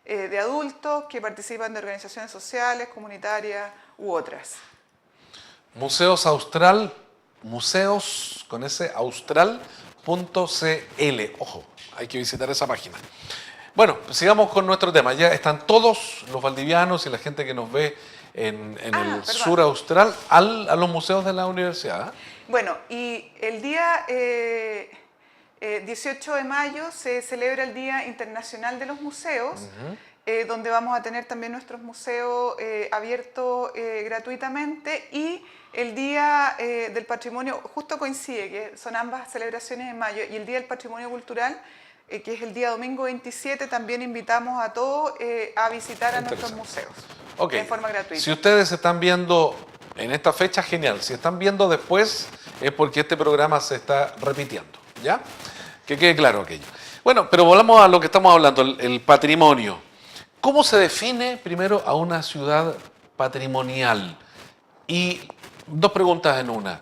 de adultos que participan de organizaciones sociales, comunitarias u otras. Museos Austral, museos con ese austral.cl. Ojo, hay que visitar esa página. Bueno, sigamos con nuestro tema. Ya están todos los valdivianos y la gente que nos ve en el sur austral a los museos de la universidad. Bueno, y el día 18 de mayo se celebra el Día Internacional de los Museos, donde vamos a tener también nuestros museos abiertos gratuitamente, y el Día del Patrimonio justo coincide, que son ambas celebraciones en mayo, y el Día del Patrimonio Cultural, que es el día domingo 27, también invitamos a todos a visitar a nuestros museos de forma gratuita. Si ustedes están viendo en esta fecha, genial. Si están viendo después, es porque este programa se está repitiendo, ¿ya? Que quede claro aquello. Bueno, pero volvamos a lo que estamos hablando, el patrimonio. ¿Cómo se define primero a una ciudad patrimonial? Y dos preguntas en una.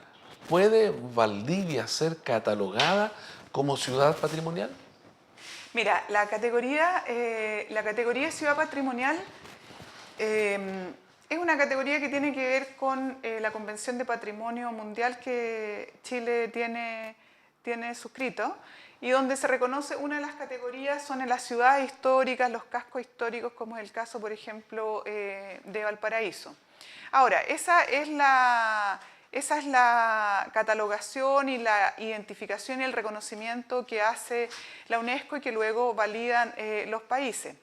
¿Puede Valdivia ser catalogada como ciudad patrimonial? Mira, la categoría ciudad patrimonial es una categoría que tiene que ver con la Convención de Patrimonio Mundial que Chile tiene suscrito, y donde se reconoce una de las categorías son en las ciudades históricas, los cascos históricos, como es el caso, por ejemplo, de Valparaíso. Ahora, esa es la catalogación y la identificación y el reconocimiento que hace la UNESCO y que luego validan los países.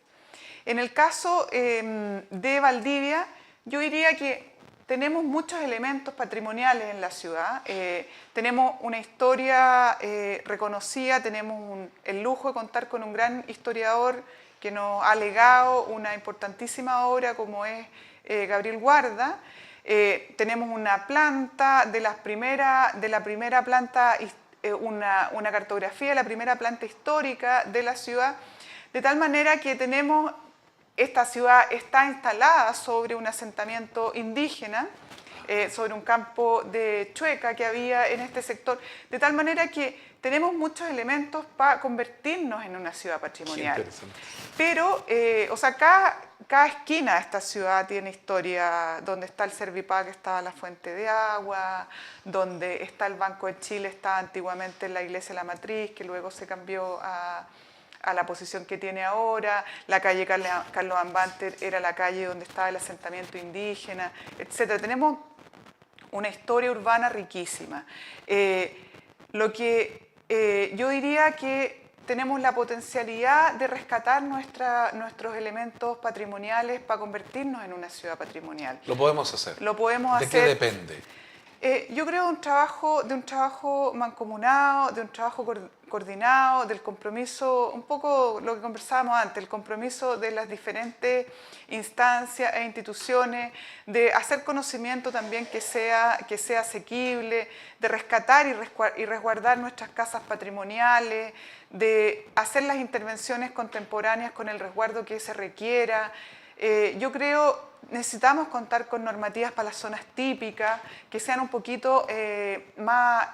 En el caso de Valdivia, yo diría que tenemos muchos elementos patrimoniales en la ciudad. Tenemos una historia reconocida, tenemos el lujo de contar con un gran historiador que nos ha legado una importantísima obra como es Gabriel Guarda. Tenemos una planta de la primera planta, una cartografía de la primera planta histórica de la ciudad, de tal manera que esta ciudad está instalada sobre un asentamiento indígena, sobre un campo de chueca que había en este sector, de tal manera que tenemos muchos elementos para convertirnos en una ciudad patrimonial. Pero, cada esquina de esta ciudad tiene historia, donde está el Servipack estaba la fuente de agua, donde está el Banco de Chile, estaba antiguamente en la iglesia de la Matriz, que luego se cambió a la posición que tiene ahora, la calle Carlos Ambanter era la calle donde estaba el asentamiento indígena, etc. Tenemos una historia urbana riquísima. Yo diría que tenemos la potencialidad de rescatar nuestros elementos patrimoniales para convertirnos en una ciudad patrimonial. Lo podemos hacer. Lo podemos hacer. ¿De qué depende? Yo creo de un trabajo mancomunado, de un trabajo coordinado, del compromiso, un poco lo que conversábamos antes, el compromiso de las diferentes instancias e instituciones, de hacer conocimiento también que sea asequible, de rescatar y resguardar nuestras casas patrimoniales, de hacer las intervenciones contemporáneas con el resguardo que se requiera. Yo creo necesitamos contar con normativas para las zonas típicas, que sean un poquito más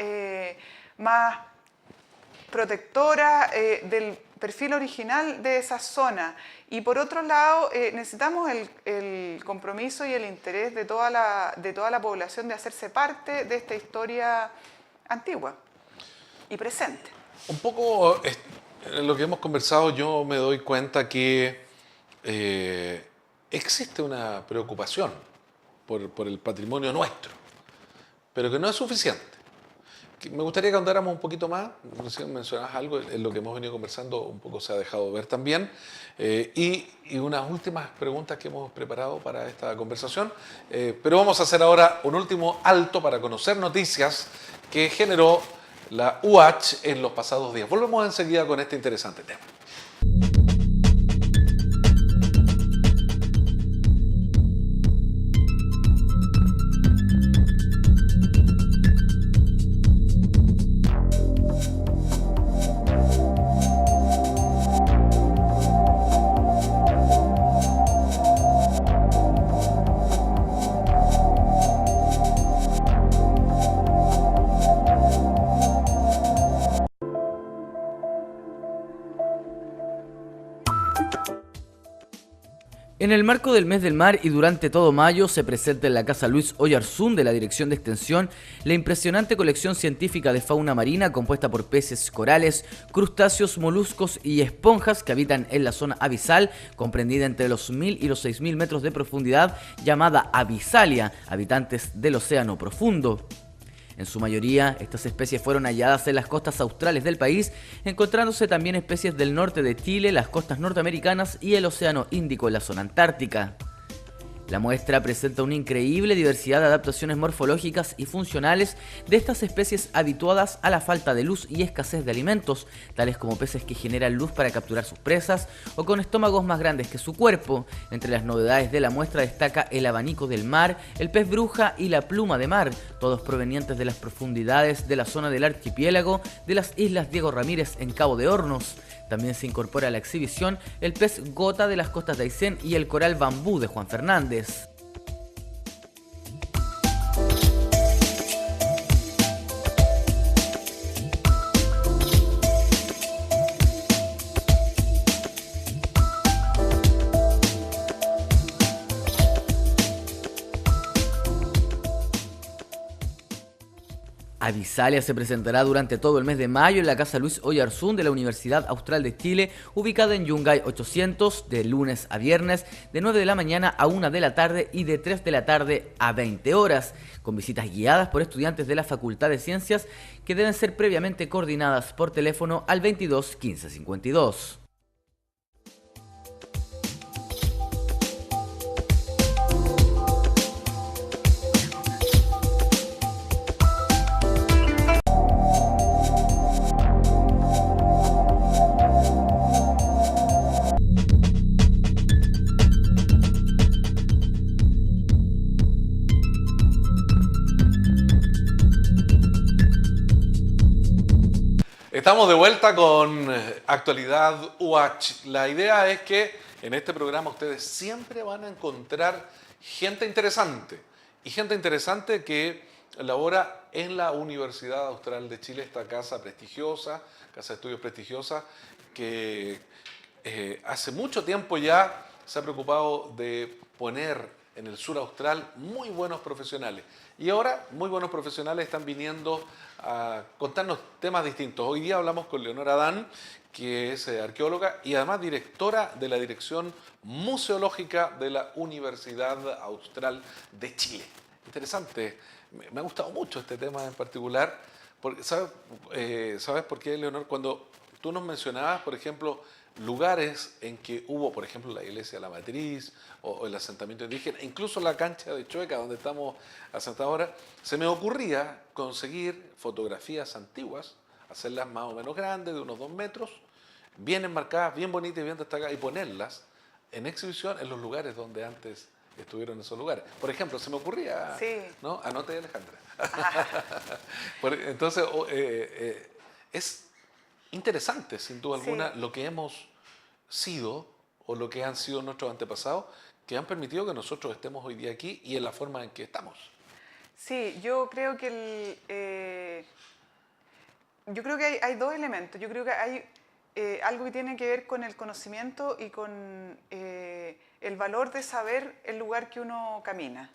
protectoras del perfil original de esa zona. Y por otro lado, necesitamos el compromiso y el interés de toda la población de hacerse parte de esta historia antigua y presente. Un poco en lo que hemos conversado, yo me doy cuenta que existe una preocupación por el patrimonio nuestro, pero que no es suficiente. Me gustaría que ahondáramos un poquito más, recién mencionabas algo, en lo que hemos venido conversando un poco se ha dejado ver también, y unas últimas preguntas que hemos preparado para esta conversación, pero vamos a hacer ahora un último alto para conocer noticias que generó la UH en los pasados días. Volvemos enseguida con este interesante tema. En el marco del mes del mar y durante todo mayo se presenta en la Casa Luis Oyarzún de la Dirección de Extensión la impresionante colección científica de fauna marina compuesta por peces, corales, crustáceos, moluscos y esponjas que habitan en la zona abisal comprendida entre los 1000 y los 6000 metros de profundidad llamada abisalia, habitantes del océano profundo. En su mayoría, estas especies fueron halladas en las costas australes del país, encontrándose también especies del norte de Chile, las costas norteamericanas y el océano Índico en la zona antártica. La muestra presenta una increíble diversidad de adaptaciones morfológicas y funcionales de estas especies habituadas a la falta de luz y escasez de alimentos, tales como peces que generan luz para capturar sus presas o con estómagos más grandes que su cuerpo. Entre las novedades de la muestra destaca el abanico del mar, el pez bruja y la pluma de mar, todos provenientes de las profundidades de la zona del archipiélago de las Islas Diego Ramírez en Cabo de Hornos. También se incorpora a la exhibición el pez gota de las costas de Aysén y el coral bambú de Juan Fernández. Abisalia se presentará durante todo el mes de mayo en la Casa Luis Oyarzún de la Universidad Austral de Chile, ubicada en Yungay 800, de lunes a viernes, de 9 de la mañana a 1 de la tarde y de 3 de la tarde a 20 horas, con visitas guiadas por estudiantes de la Facultad de Ciencias que deben ser previamente coordinadas por teléfono al 22 15 52. Estamos de vuelta con Actualidad UH. La idea es que en este programa ustedes siempre van a encontrar gente interesante. Y gente interesante que labora en la Universidad Austral de Chile, esta casa prestigiosa, casa de estudios prestigiosa, que hace mucho tiempo ya se ha preocupado de poner en el sur austral muy buenos profesionales. Y ahora muy buenos profesionales están viniendo a contarnos temas distintos. Hoy día hablamos con Leonora Adán, que es arqueóloga y además directora de la Dirección Museológica de la Universidad Austral de Chile. Interesante, me ha gustado mucho este tema en particular. Porque, ¿sabes por qué, Leonor? Cuando tú nos mencionabas, por ejemplo, lugares en que hubo, por ejemplo, la iglesia de la Matriz o el asentamiento indígena, incluso la cancha de Chueca, donde estamos asentados ahora, se me ocurría conseguir fotografías antiguas, hacerlas más o menos grandes, de unos 2 metros, bien enmarcadas, bien bonitas y bien destacadas, y ponerlas en exhibición en los lugares donde antes estuvieron esos lugares. Por ejemplo, se me ocurría, Sí. ¿no? Anote, Alejandra. Entonces, es interesante, sin duda alguna, Sí. lo que hemos sido o lo que han sido nuestros antepasados, que han permitido que nosotros estemos hoy día aquí y en la forma en que estamos. Sí, yo creo que yo creo que hay 2 elementos. Yo creo que hay algo que tiene que ver con el conocimiento y con el valor de saber el lugar que uno camina.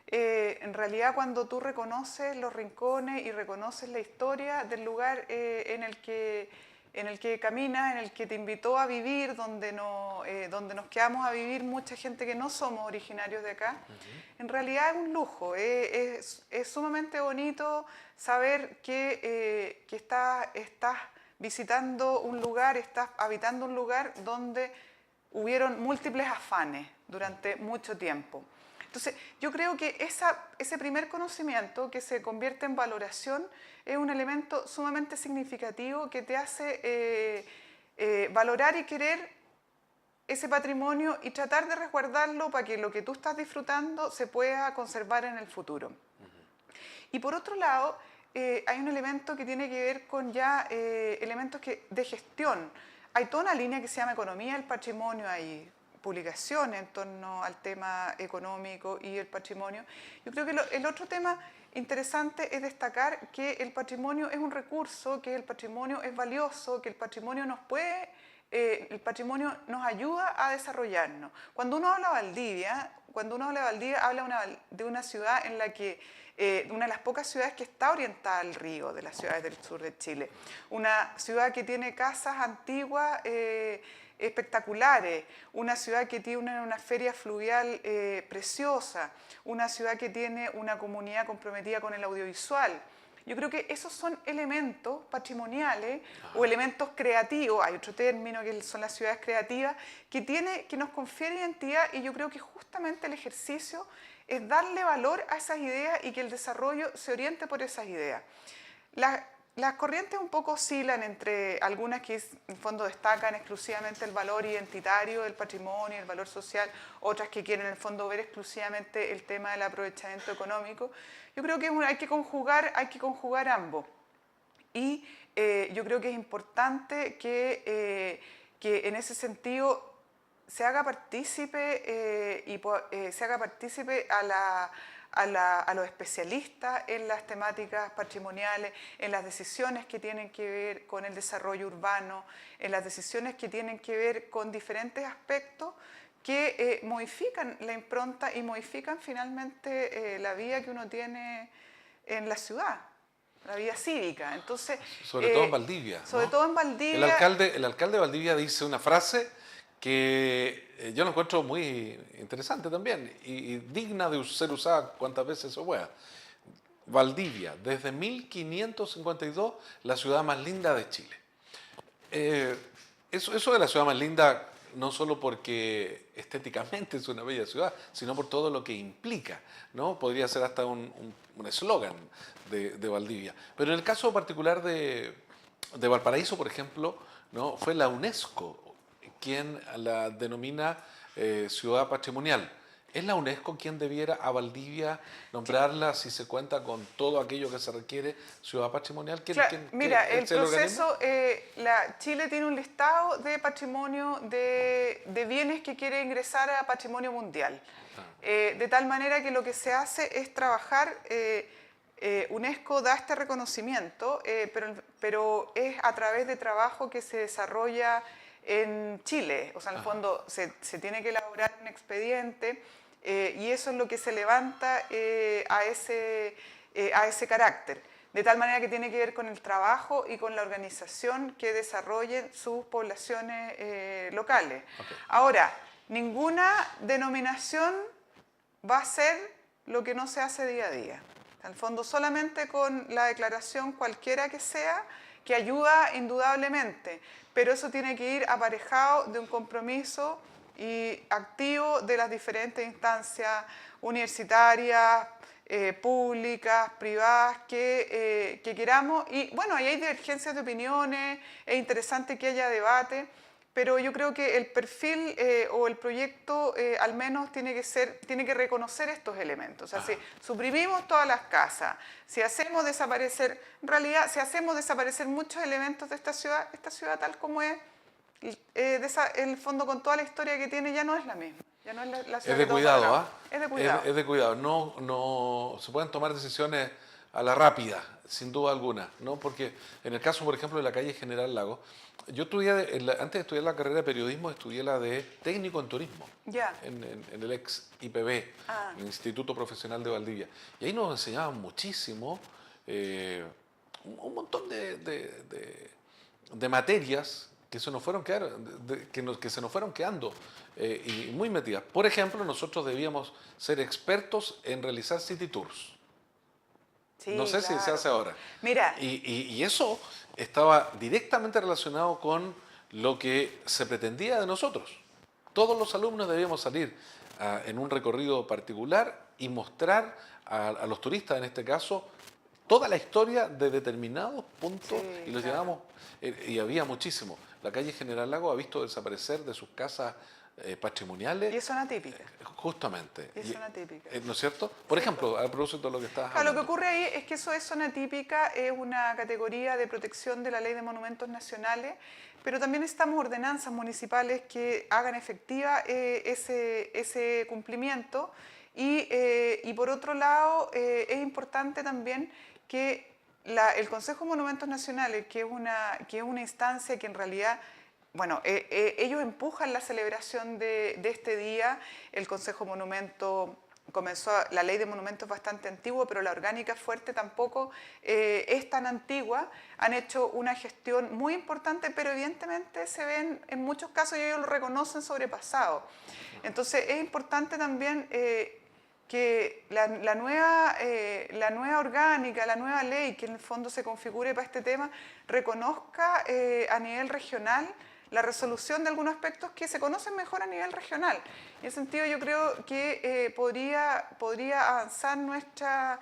En realidad, cuando tú reconoces los rincones y reconoces la historia del lugar en el que en el que caminas, en el que te invitó a vivir, donde nos quedamos a vivir mucha gente que no somos originarios de acá, en realidad es un lujo, es sumamente bonito saber que estás visitando un lugar, estás habitando un lugar donde hubieron múltiples afanes durante mucho tiempo. Entonces, yo creo que ese primer conocimiento que se convierte en valoración es un elemento sumamente significativo que te hace valorar y querer ese patrimonio y tratar de resguardarlo para que lo que tú estás disfrutando se pueda conservar en el futuro. Y por otro lado, hay un elemento que tiene que ver con ya elementos de gestión. Hay toda una línea que se llama economía del patrimonio, hay publicaciones en torno al tema económico y el patrimonio. Yo creo que el otro tema interesante es destacar que el patrimonio es un recurso, que el patrimonio es valioso, que el patrimonio el patrimonio nos ayuda a desarrollarnos. Cuando uno habla de Valdivia, habla de una ciudad en la que una de las pocas ciudades que está orientada al río, de las ciudades del sur de Chile. Una ciudad que tiene casas antiguas espectaculares, una ciudad que tiene una feria fluvial preciosa, una ciudad que tiene una comunidad comprometida con el audiovisual. Yo creo que esos son elementos patrimoniales o elementos creativos, hay otro término que son las ciudades creativas, que nos confiere identidad, y yo creo que justamente el ejercicio es darle valor a esas ideas y que el desarrollo se oriente por esas ideas. Las corrientes un poco oscilan entre algunas que en el fondo destacan exclusivamente el valor identitario del patrimonio, el valor social, otras que quieren en el fondo ver exclusivamente el tema del aprovechamiento económico. Yo creo que hay que conjugar ambos. Y yo creo que es importante que en ese sentido se haga partícipe a los especialistas en las temáticas patrimoniales, en las decisiones que tienen que ver con el desarrollo urbano, en las decisiones que tienen que ver con diferentes aspectos que modifican la impronta y modifican finalmente la vida que uno tiene en la ciudad, la vida cívica. Entonces, sobre todo en Valdivia. Sobre todo en Valdivia. El alcalde de Valdivia dice una frase que yo la encuentro muy interesante también y digna de ser usada cuantas veces se pueda. Valdivia, desde 1552, la ciudad más linda de Chile. Eso de la ciudad más linda, no solo porque estéticamente es una bella ciudad, sino por todo lo que implica, ¿no? Podría ser hasta un eslogan de Valdivia. Pero en el caso particular de Valparaíso, por ejemplo, ¿no? Fue la UNESCO quien la denomina ciudad patrimonial. ¿Es la UNESCO quien debiera a Valdivia nombrarla si se cuenta con todo aquello que se requiere ciudad patrimonial? Mira, el proceso, Chile tiene un listado de patrimonio, de bienes que quiere ingresar a patrimonio mundial. De tal manera que lo que se hace es trabajar, UNESCO da este reconocimiento, pero es a través de trabajo que se desarrolla en Chile, o sea, en el fondo se tiene que elaborar un expediente y eso es lo que se levanta a ese carácter, de tal manera que tiene que ver con el trabajo y con la organización que desarrollen sus poblaciones locales. Okay. Ahora, ninguna denominación va a ser lo que no se hace día a día. En el fondo, solamente con la declaración cualquiera que sea, que ayuda indudablemente, pero eso tiene que ir aparejado de un compromiso y activo de las diferentes instancias universitarias, públicas, privadas, que queramos. Y bueno, ahí hay divergencias de opiniones, es interesante que haya debate, pero yo creo que el perfil o el proyecto al menos tiene que reconocer estos elementos. O sea, si suprimimos todas las casas, si hacemos desaparecer, en realidad, si hacemos desaparecer muchos elementos de esta ciudad tal como es, en el fondo con toda la historia que tiene ya no es la misma. Ya no es la ciudad es de cuidado, ¿ah? Es de cuidado. Es de cuidado. No se pueden tomar decisiones a la rápida, sin duda alguna, ¿no? Porque en el caso, por ejemplo, de la calle General Lago, yo antes de estudiar la carrera de periodismo, estudié la de técnico en turismo, en el ex IPB, el Instituto Profesional de Valdivia. Y ahí nos enseñaban muchísimo, un montón de de materias que se nos fueron que se nos fueron quedando y muy metidas. Por ejemplo, nosotros debíamos ser expertos en realizar city tours. Sí, No sé si se claro. hace ahora. Mira, Y eso estaba directamente relacionado con lo que se pretendía de nosotros. Todos los alumnos debíamos salir en un recorrido particular y mostrar a los turistas, en este caso, toda la historia de determinados puntos, Sí, y los claro. llevamos, y había muchísimo. La calle General Lago ha visto desaparecer de sus casas patrimoniales. y es zona típica. Justamente. Y es zona típica. ¿No es cierto? Por ejemplo, a propósito de lo que estabas Claro, lo que hablando. ocurre ahí es que eso es zona típica, es una categoría de protección de la Ley de Monumentos Nacionales, pero también necesitamos ordenanzas municipales que hagan efectiva ese cumplimiento y por otro lado es importante también que el Consejo de Monumentos Nacionales, que es una instancia que en realidad... Bueno, ellos empujan la celebración de este día. El Consejo Monumento la ley de monumentos es bastante antigua, pero la orgánica fuerte tampoco es tan antigua. Han hecho una gestión muy importante, pero evidentemente se ven en muchos casos, y ellos lo reconocen, sobrepasados. Entonces es importante también que la nueva orgánica, la nueva ley que en el fondo se configure para este tema, reconozca a nivel regional la resolución de algunos aspectos que se conocen mejor a nivel regional. En ese sentido yo creo que podría avanzar nuestra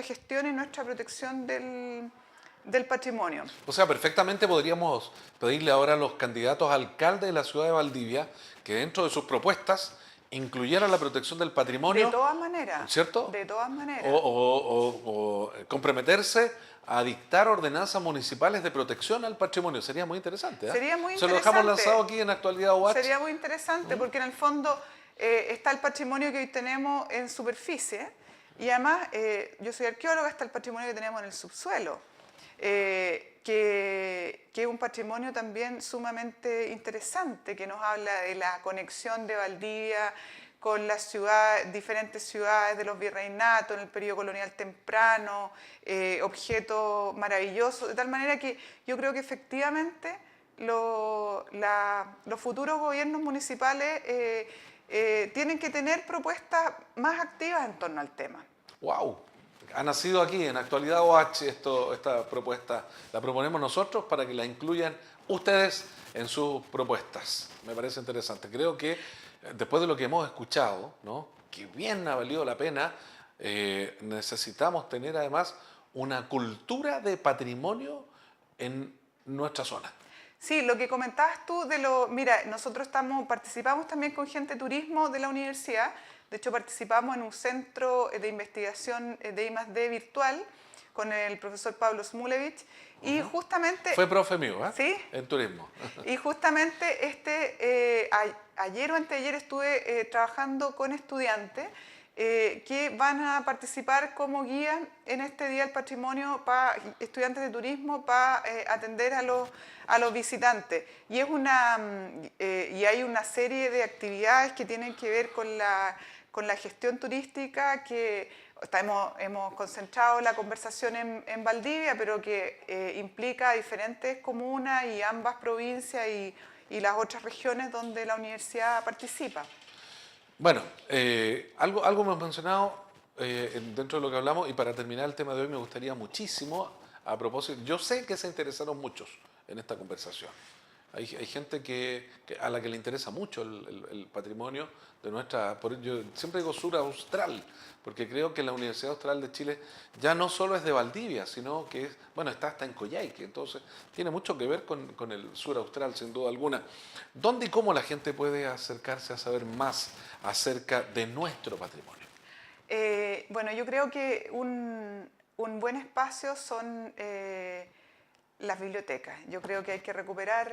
gestión y nuestra protección del patrimonio. O sea, perfectamente podríamos pedirle ahora a los candidatos a alcalde de la ciudad de Valdivia que dentro de sus propuestas incluyeran la protección del patrimonio. De todas maneras. ¿Cierto? De todas maneras. O comprometerse a dictar ordenanzas municipales de protección al patrimonio. Sería muy interesante. Sería muy Se lo interesante. dejamos lanzado aquí en Actualidad UH. Sería muy interesante porque en el fondo está el patrimonio que hoy tenemos en superficie y además, yo soy arqueóloga, está el patrimonio que tenemos en el subsuelo, que es un patrimonio también sumamente interesante, que nos habla de la conexión de Valdivia con las diferentes ciudades de los virreinatos en el periodo colonial temprano, objetos maravillosos, de tal manera que yo creo que efectivamente los futuros gobiernos municipales tienen que tener propuestas más activas en torno al tema. ¡Wow! Ha nacido aquí en Actualidad OH esta propuesta. La proponemos nosotros para que la incluyan ustedes en sus propuestas. Me parece interesante. Creo que después de lo que hemos escuchado, ¿no?, que bien ha valido la pena, necesitamos tener además una cultura de patrimonio en nuestra zona. Sí, lo que comentabas tú mira, nosotros participamos también con gente de turismo de la universidad. De hecho, participamos en un centro de investigación de I+D virtual con el profesor Pablo Smulevich y justamente... Fue profe mío, ¿eh? Sí. En turismo. Y justamente ayer o anteayer estuve trabajando con estudiantes que van a participar como guía en este Día del Patrimonio para estudiantes de turismo para atender a los visitantes. Y hay una serie de actividades que tienen que ver con la gestión turística que hemos concentrado la conversación en Valdivia, pero que implica diferentes comunas y ambas provincias y las otras regiones donde la universidad participa. Bueno, algo hemos mencionado dentro de lo que hablamos, y para terminar el tema de hoy me gustaría muchísimo, a propósito, yo sé que se interesaron muchos en esta conversación. Hay gente a la que le interesa mucho el patrimonio de yo siempre digo sur austral, porque creo que la Universidad Austral de Chile ya no solo es de Valdivia, sino que está hasta en Coyhaique, entonces tiene mucho que ver con el sur austral, sin duda alguna. ¿Dónde y cómo la gente puede acercarse a saber más acerca de nuestro patrimonio? Bueno, yo creo que un buen espacio son las bibliotecas. Yo creo que hay que recuperar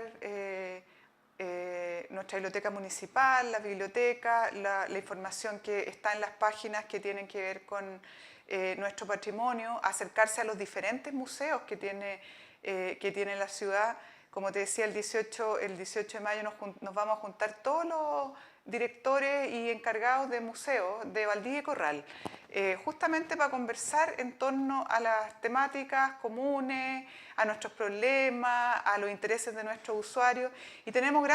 nuestra biblioteca municipal, la biblioteca, la información que está en las páginas que tienen que ver con nuestro patrimonio, acercarse a los diferentes museos que tiene la ciudad. Como te decía, el 18 de mayo nos vamos a juntar todos los directores y encargados de museos de Valdivia y Corral. justamente para conversar en torno a las temáticas comunes, a nuestros problemas, a los intereses de nuestros usuarios. Y tenemos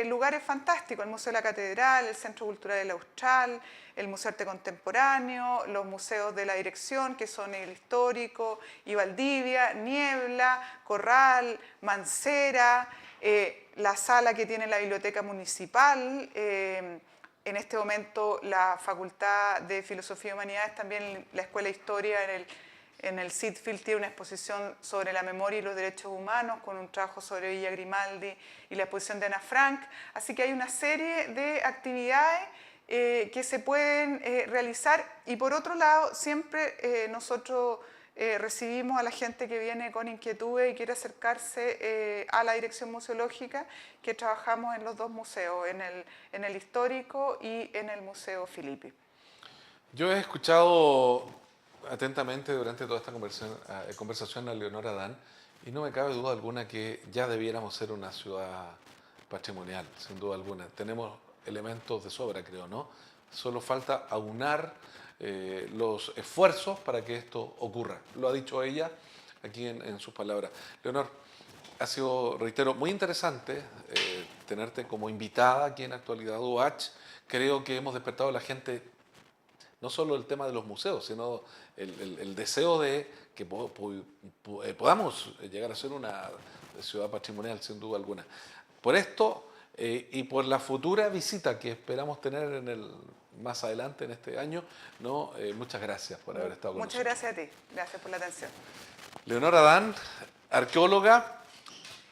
lugares fantásticos, el Museo de la Catedral, el Centro Cultural del Austral, el Museo de Arte Contemporáneo, los museos de la dirección, que son el Histórico y Valdivia, Niebla, Corral, Mancera, la sala que tiene la Biblioteca Municipal. En este momento la Facultad de Filosofía y Humanidades, también la Escuela de Historia en el Sitfield tiene una exposición sobre la memoria y los derechos humanos con un trabajo sobre Villa Grimaldi y la exposición de Ana Frank. Así que hay una serie de actividades que se pueden realizar, y por otro lado siempre nosotros recibimos a la gente que viene con inquietudes y quiere acercarse a la dirección museológica, que trabajamos en los dos museos, en el Histórico y en el Museo Filippi. Yo he escuchado atentamente durante toda esta conversación a Leonora Adán, y no me cabe duda alguna que ya debiéramos ser una ciudad patrimonial, sin duda alguna. Tenemos elementos de sobra, creo, ¿no? Solo falta aunar los esfuerzos para que esto ocurra. Lo ha dicho ella aquí en sus palabras. Leonor, ha sido, reitero, muy interesante tenerte como invitada aquí en Actualidad UH. Creo que hemos despertado a la gente no solo el tema de los museos, sino el deseo de que podamos llegar a ser una ciudad patrimonial, sin duda alguna. Por esto y por la futura visita que esperamos tener más adelante en este año, ¿no? Muchas gracias por haber estado con nosotros. Muchas gracias a ti, gracias por la atención. Leonora Adán, arqueóloga,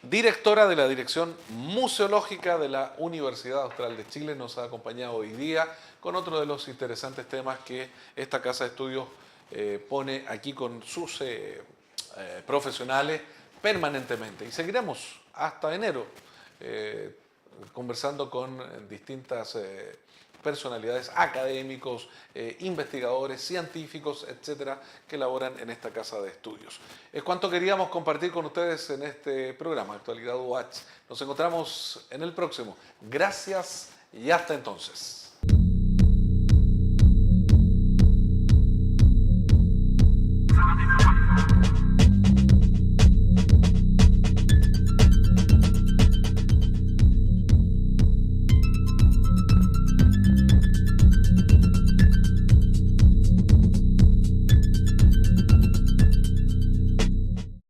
directora de la Dirección Museológica de la Universidad Austral de Chile, nos ha acompañado hoy día con otro de los interesantes temas que esta Casa de Estudios pone aquí con sus profesionales permanentemente. Y seguiremos hasta enero conversando con distintas personalidades, académicos, investigadores, científicos, etcétera, que laboran en esta casa de estudios. Es cuanto queríamos compartir con ustedes en este programa, Actualidad UH. Nos encontramos en el próximo. Gracias y hasta entonces.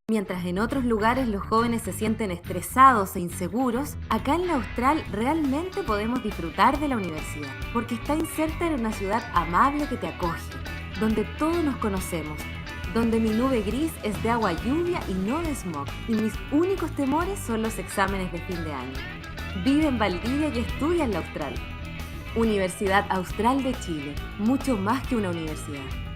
Mientras en otros lugares los jóvenes se sienten estresados e inseguros, acá en la Austral realmente podemos disfrutar de la universidad, porque está inserta en una ciudad amable que te acoge, donde todos nos conocemos, donde mi nube gris es de agua lluvia y no de smog, y mis únicos temores son los exámenes de fin de año. Vive en Valdivia y estudia en la Austral. Universidad Austral de Chile, mucho más que una universidad.